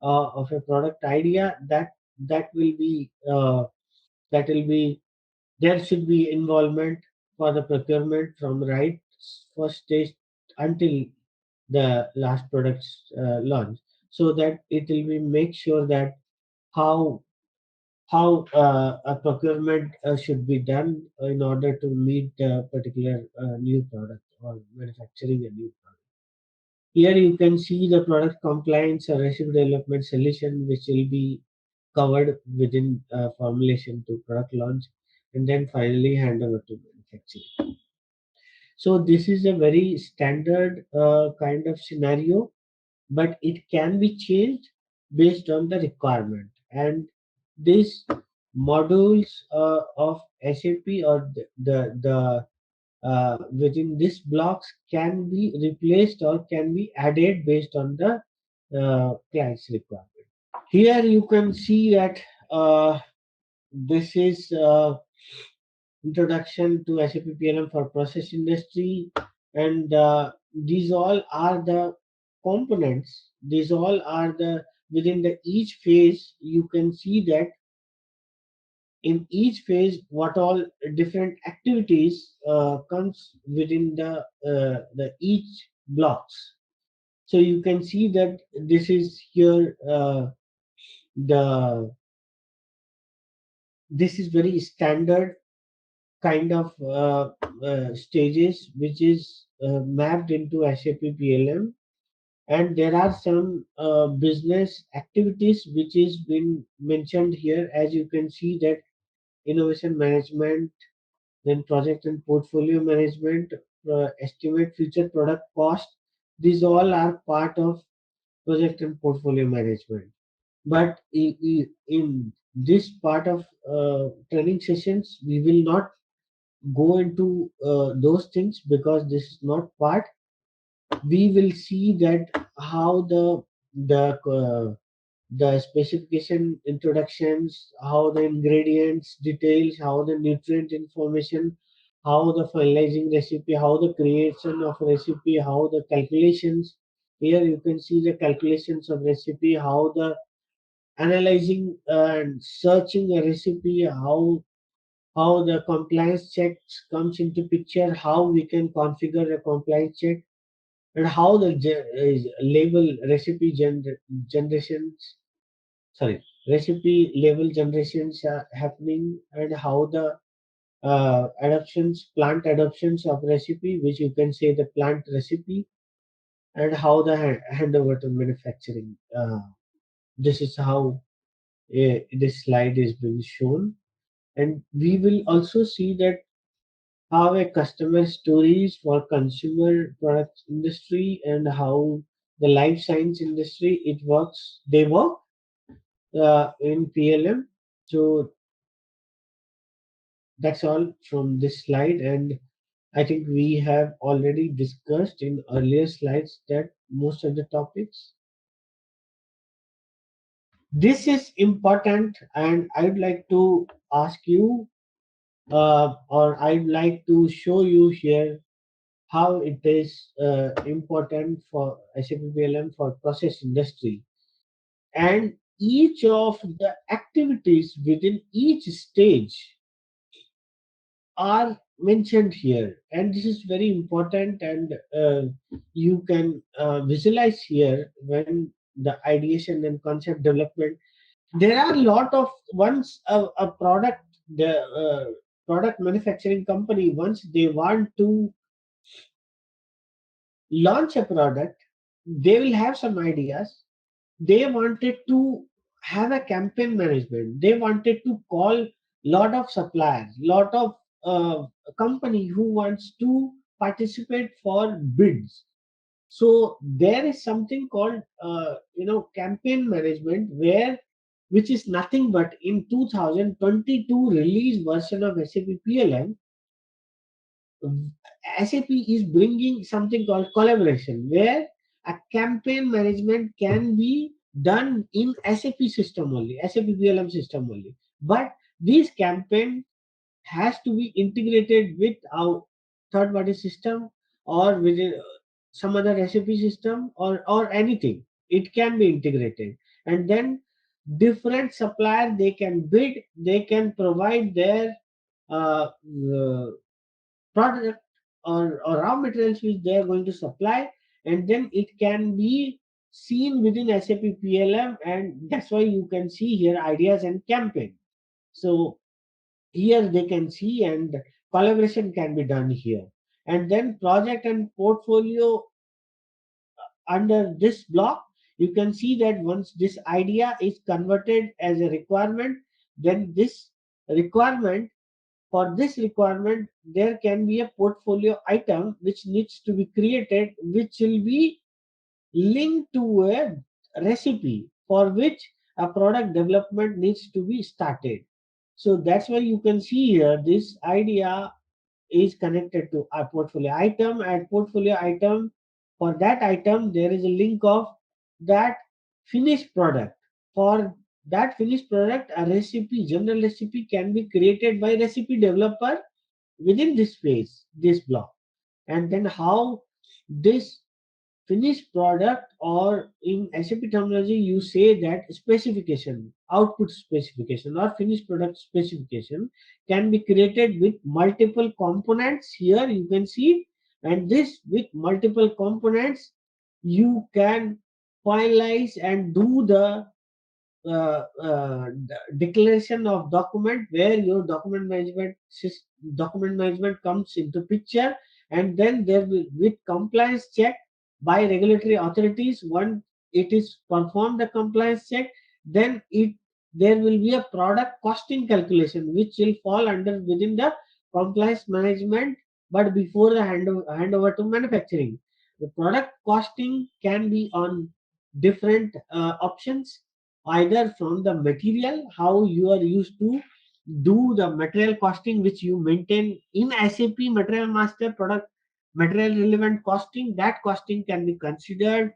of a product idea. That will be that will be there should be involvement for the procurement from right first stage until the last product's launch, so that it will be make sure that how a procurement should be done in order to meet a particular new product or manufacturing a new product. Here you can see the product compliance or recipe development solution, which will be covered within formulation to product launch, and then finally hand over to manufacturing. So this is a very standard kind of scenario, but it can be changed based on the requirement. And these modules of SAP, or the within these blocks, can be replaced or can be added based on the client's requirement. Here you can see that this is introduction to SAP PLM for process industry, and these all are the components. These all are the within the each phase. You can see that in each phase, what all different activities comes within the each blocks. So you can see that this is here the this is very standard kind of stages which is mapped into SAP PLM, and there are some business activities which is been mentioned here. As you can see that innovation management, then project and portfolio management, estimate future product cost. These all are part of project and portfolio management. But in this part of training sessions, we will not go into those things because this is not part. We will see that how the specification introductions, how the ingredients details, how the nutrient information, how the finalizing recipe, how the creation of recipe, how the calculations. Here you can see the calculations of recipe, how the analyzing and searching a recipe, how the compliance checks comes into picture, how we can configure a compliance check, and how the label recipe generations, sorry, recipe label generations are happening, and how the adoptions, plant adoptions of recipe, which you can say the plant recipe, and how the handover to manufacturing. This is how this slide is being shown, and we will also see that how a customer stories for consumer products industry and how the life science industry it works. They work in PLM. So that's all from this slide, and I think we have already discussed in earlier slides that most of the topics. This is important, and I'd like to ask you, or I'd like to show you here how it is important for SAP PLM for process industry, and each of the activities within each stage are mentioned here, and this is very important, and you can visualize here when the ideation and concept development. There are a lot of once a product, the product manufacturing company, once they want to launch a product, they will have some ideas. They wanted to have a campaign management. They wanted to call lot of suppliers, lot of company who wants to participate for bids. So there is something called campaign management, where which is nothing but in 2022 release version of SAP PLM. SAP is bringing something called collaboration, where a campaign management can be done in SAP system only, SAP PLM system only. But this campaign has to be integrated with our third party system, or with some other SAP system, or anything. It can be integrated, and then different supplier they can bid, they can provide their uh, product, or raw materials which they are going to supply, and then it can be seen within SAP PLM, and that's why you can see here ideas and campaign. So here they can see, and collaboration can be done here, and then project and portfolio under this block. You can see that once this idea is converted as a requirement, then this requirement, for this requirement there can be a portfolio item which needs to be created, which will be linked to a recipe for which a product development needs to be started. So that's why you can see here this idea is connected to a portfolio item, and portfolio item, for that item there is a link of that finished product. For that finished product, a recipe, general recipe can be created by recipe developer within this phase, this block. And then how this finished product, or in SAP terminology you say that specification, output specification or finished product specification, can be created with multiple components. Here you can see, and this with multiple components you can finalize and do the declaration of document, where your document management comes into picture, and then there will, with compliance check by regulatory authorities, once it is performed the compliance check, then it there will be a product costing calculation which will fall under within the compliance management, but before the handover to manufacturing. The product costing can be on different options, either from the material, how you are used to do the material costing which you maintain in SAP material master, product material relevant costing, that costing can be considered.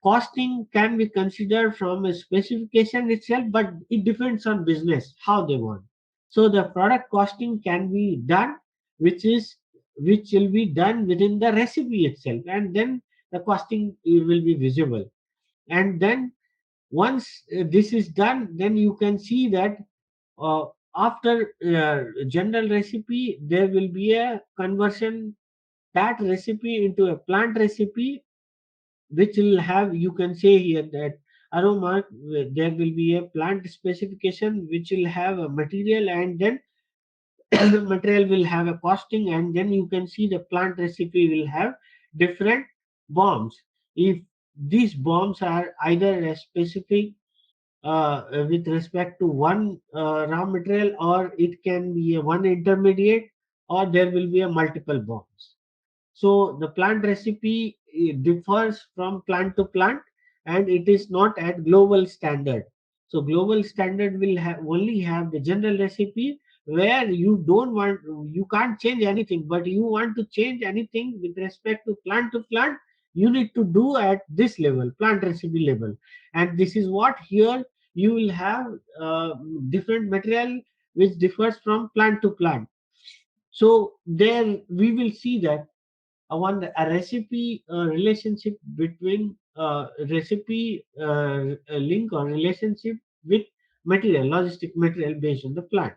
Costing can be considered from a specification itself, but it depends on business how they want. So the product costing can be done, which will be done within the recipe itself, and then the costing will be visible. And then once this is done, then you can see that uh, after general recipe there will be a conversion that recipe into a plant recipe, which will have, you can say here that aroma, there will be a plant specification which will have a material, and then material will have a costing, and then you can see the plant recipe will have different bombs. If these bombs are either a specific with respect to one raw material, or it can be a one intermediate, or there will be a multiple bombs. So the plant recipe differs from plant to plant, and it is not at global standard. So global standard will have only have the general recipe, where you don't want, you can't change anything, but you want to change anything with respect to plant, you need to do at this level, plant recipe level. And this is what here you will have different material which differs from plant to plant. So there we will see that one a recipe relationship between recipe link or relationship with material, logistic material based on the plant,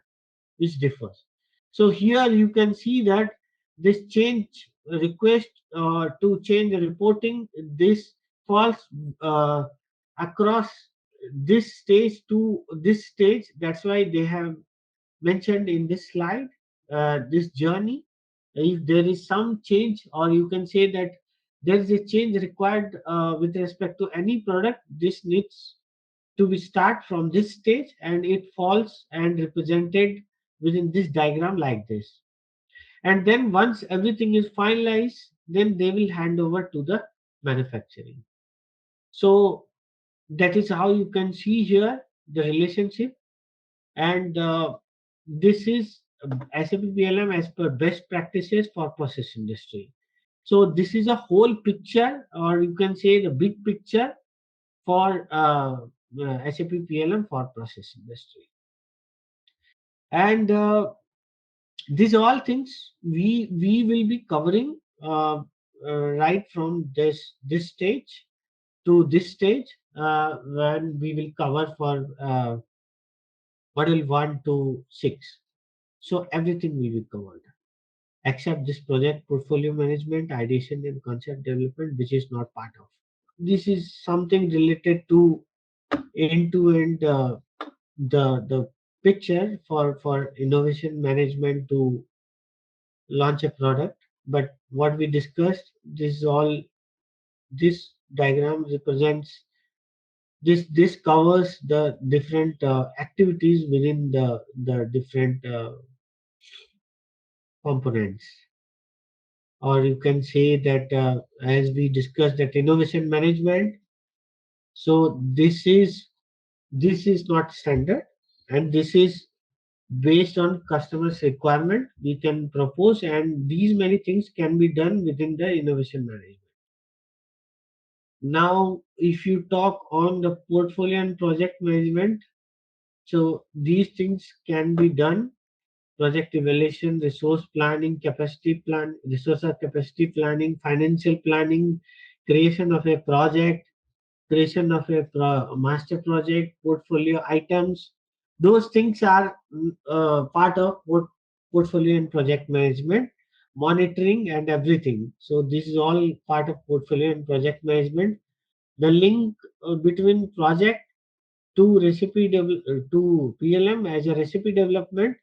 which differs. So here you can see that this change request to change the reporting, this falls uh, across this stage to this stage. That's why they have mentioned in this slide this journey. If there is some change, or you can say that there is a change required with respect to any product, this needs to be start from this stage, and it falls and represented within this diagram like this. And then once everything is finalized, then they will hand over to the manufacturing. So that is how you can see here the relationship. And this is SAP PLM as per best practices for process industry. So this is a whole picture, or you can say the big picture for SAP PLM for process industry. And these all things we will be covering right from this stage to this stage, when we will cover for model 1 to 6. So everything will be covered except this project portfolio management, ideation, and concept development, which is not part of. This is something related to end to end the picture for innovation management to launch a product. But what we discussed, this is all, this diagram represents, this covers the different activities within the different components. Or you can say that as we discussed that innovation management, so this is not standard, and this is based on customers requirement we can propose, and these many things can be done within the innovation management. Now if you talk on the portfolio and project management, so these things can be done: project evaluation, resource planning, capacity plan, resource or capacity planning, financial planning, creation of a project, creation of a master project, portfolio items. Those things are part of portfolio and project management, monitoring and everything. So this is all part of portfolio and project management. The link between project to to PLM as a recipe development.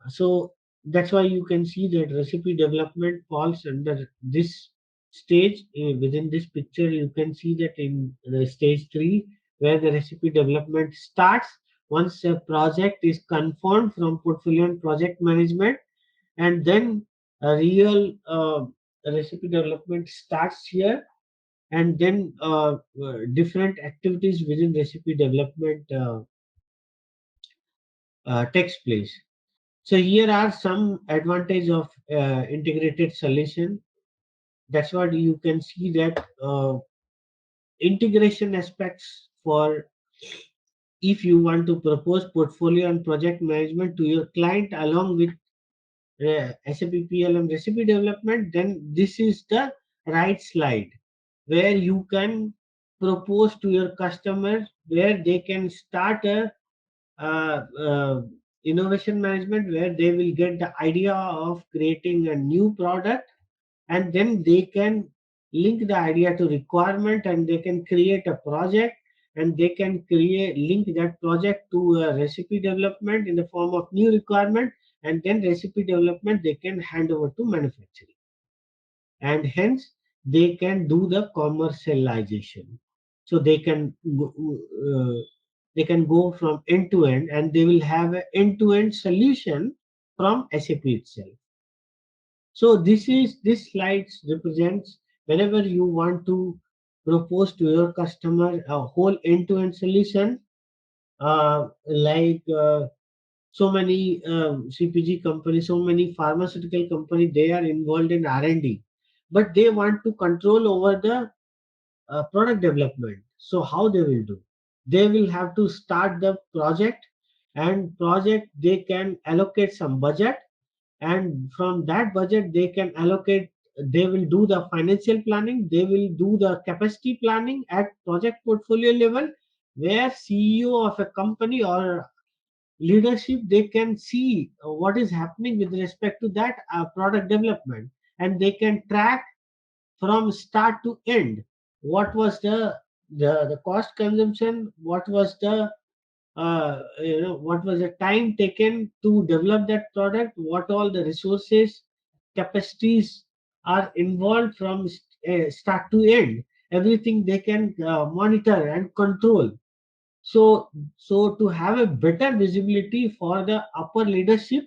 So that's why you can see that recipe development falls under this stage. Within this picture you can see that in the stage 3, where the recipe development starts once a project is confirmed from portfolio and project management, and then a real recipe development starts here, and then different activities within recipe development takes place. So here are some advantage of integrated solution. That's what you can see that integration aspects for, if you want to propose portfolio and project management to your client along with SAP PLM recipe development, then this is the right slide. where you can propose to your customer, where they can start a uh, uh, innovation management, where they will get the idea of creating a new product, and then they can link the idea to requirement, and they can create a project, and they can create link that project to a recipe development in the form of new requirement, and then recipe development they can hand over to manufacturing, and hence they can do the commercialization. So they can go from end to end, and they will have an end to end solution from SAP itself. So this slide represents whenever you want to propose to your customer a whole end to end solution, like so many CPG companies, so many pharmaceutical companies, they are involved in R&D, but they want to control over the product development. So how they will do? They will have to start the project, and project they can allocate some budget, and from that budget they can allocate. They will do the financial planning. They will do the capacity planning at project portfolio level, where CEO of a company or leadership they can see what is happening with respect to that product development, and they can track from start to end what was the cost consumption, what was the what was the time taken to develop that product, what all the resources, capacities are involved from start to end. Everything they can monitor and control. So, so to have a better visibility for the upper leadership,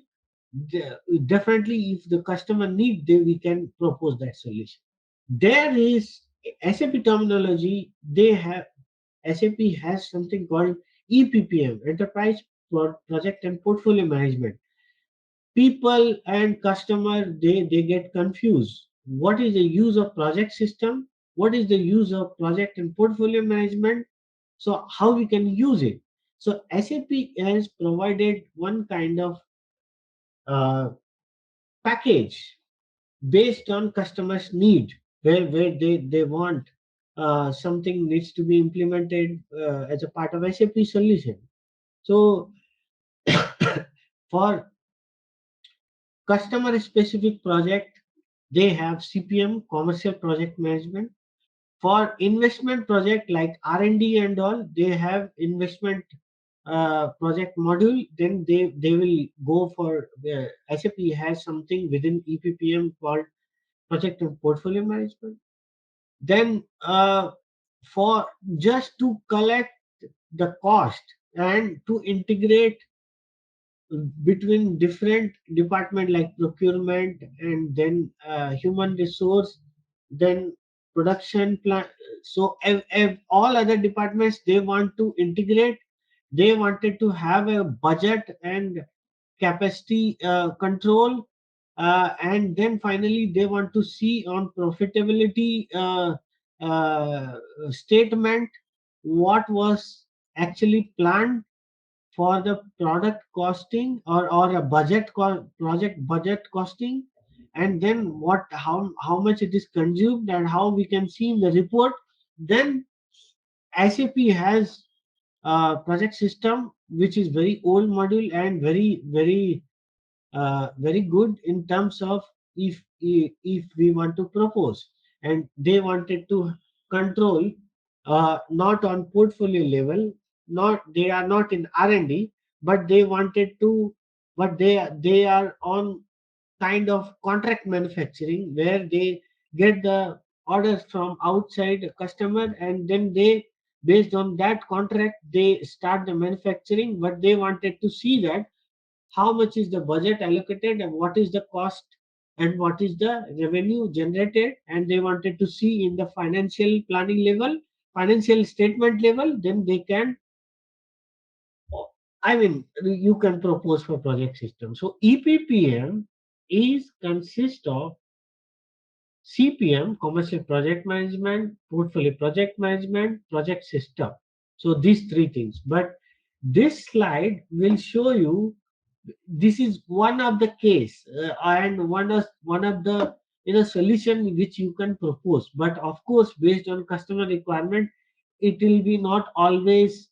definitely if the customer need, they we can propose that solution. There is SAP terminology. They have SAP has something called EPPM, Enterprise Project and Portfolio Management. People and customer they get confused. What is the use of project system? What is the use of project and portfolio management? So how we can use it? So SAP has provided one kind of uh, package based on customers need, where they want something needs to be implemented as a part of SAP solution. So for customer specific project, they have CPM, commercial project management. For investment project like R&D and all, they have investment project module. Then they will go for the SAP has something within EPPM called project and portfolio management. Then for just to collect the cost and to integrate between different department like procurement, and then human resource, then production plan. So all other departments they want to integrate. They wanted to have a budget and capacity control, and then finally they want to see on profitability statement what was actually planned for the product costing, or a project budget costing, and then what how much it is consumed and how we can see in the report. Then SAP has a project system which is very old module and very good in terms of if we want to propose, and they wanted to control not on portfolio level, not they are not in R&D, but they wanted to, but they are on kind of contract manufacturing, where they get the orders from outside customer, and then they based on that contract they start the manufacturing. But they wanted to see that how much is the budget allocated and what is the cost and what is the revenue generated, and they wanted to see in the financial planning level, financial statement level. Then they can, I mean, you can propose for project system. So EPPM is consist of CPM, commercial project management, portfolio project management, project system. So these three things. But this slide will show you, this is one of the case, and one of the solution which you can propose. But of course, based on customer requirement, it will be not always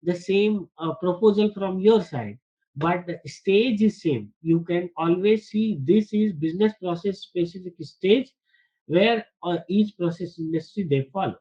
the same proposal from your side, but the stage is same. You can always see this is business process specific stage where each process industry they follow.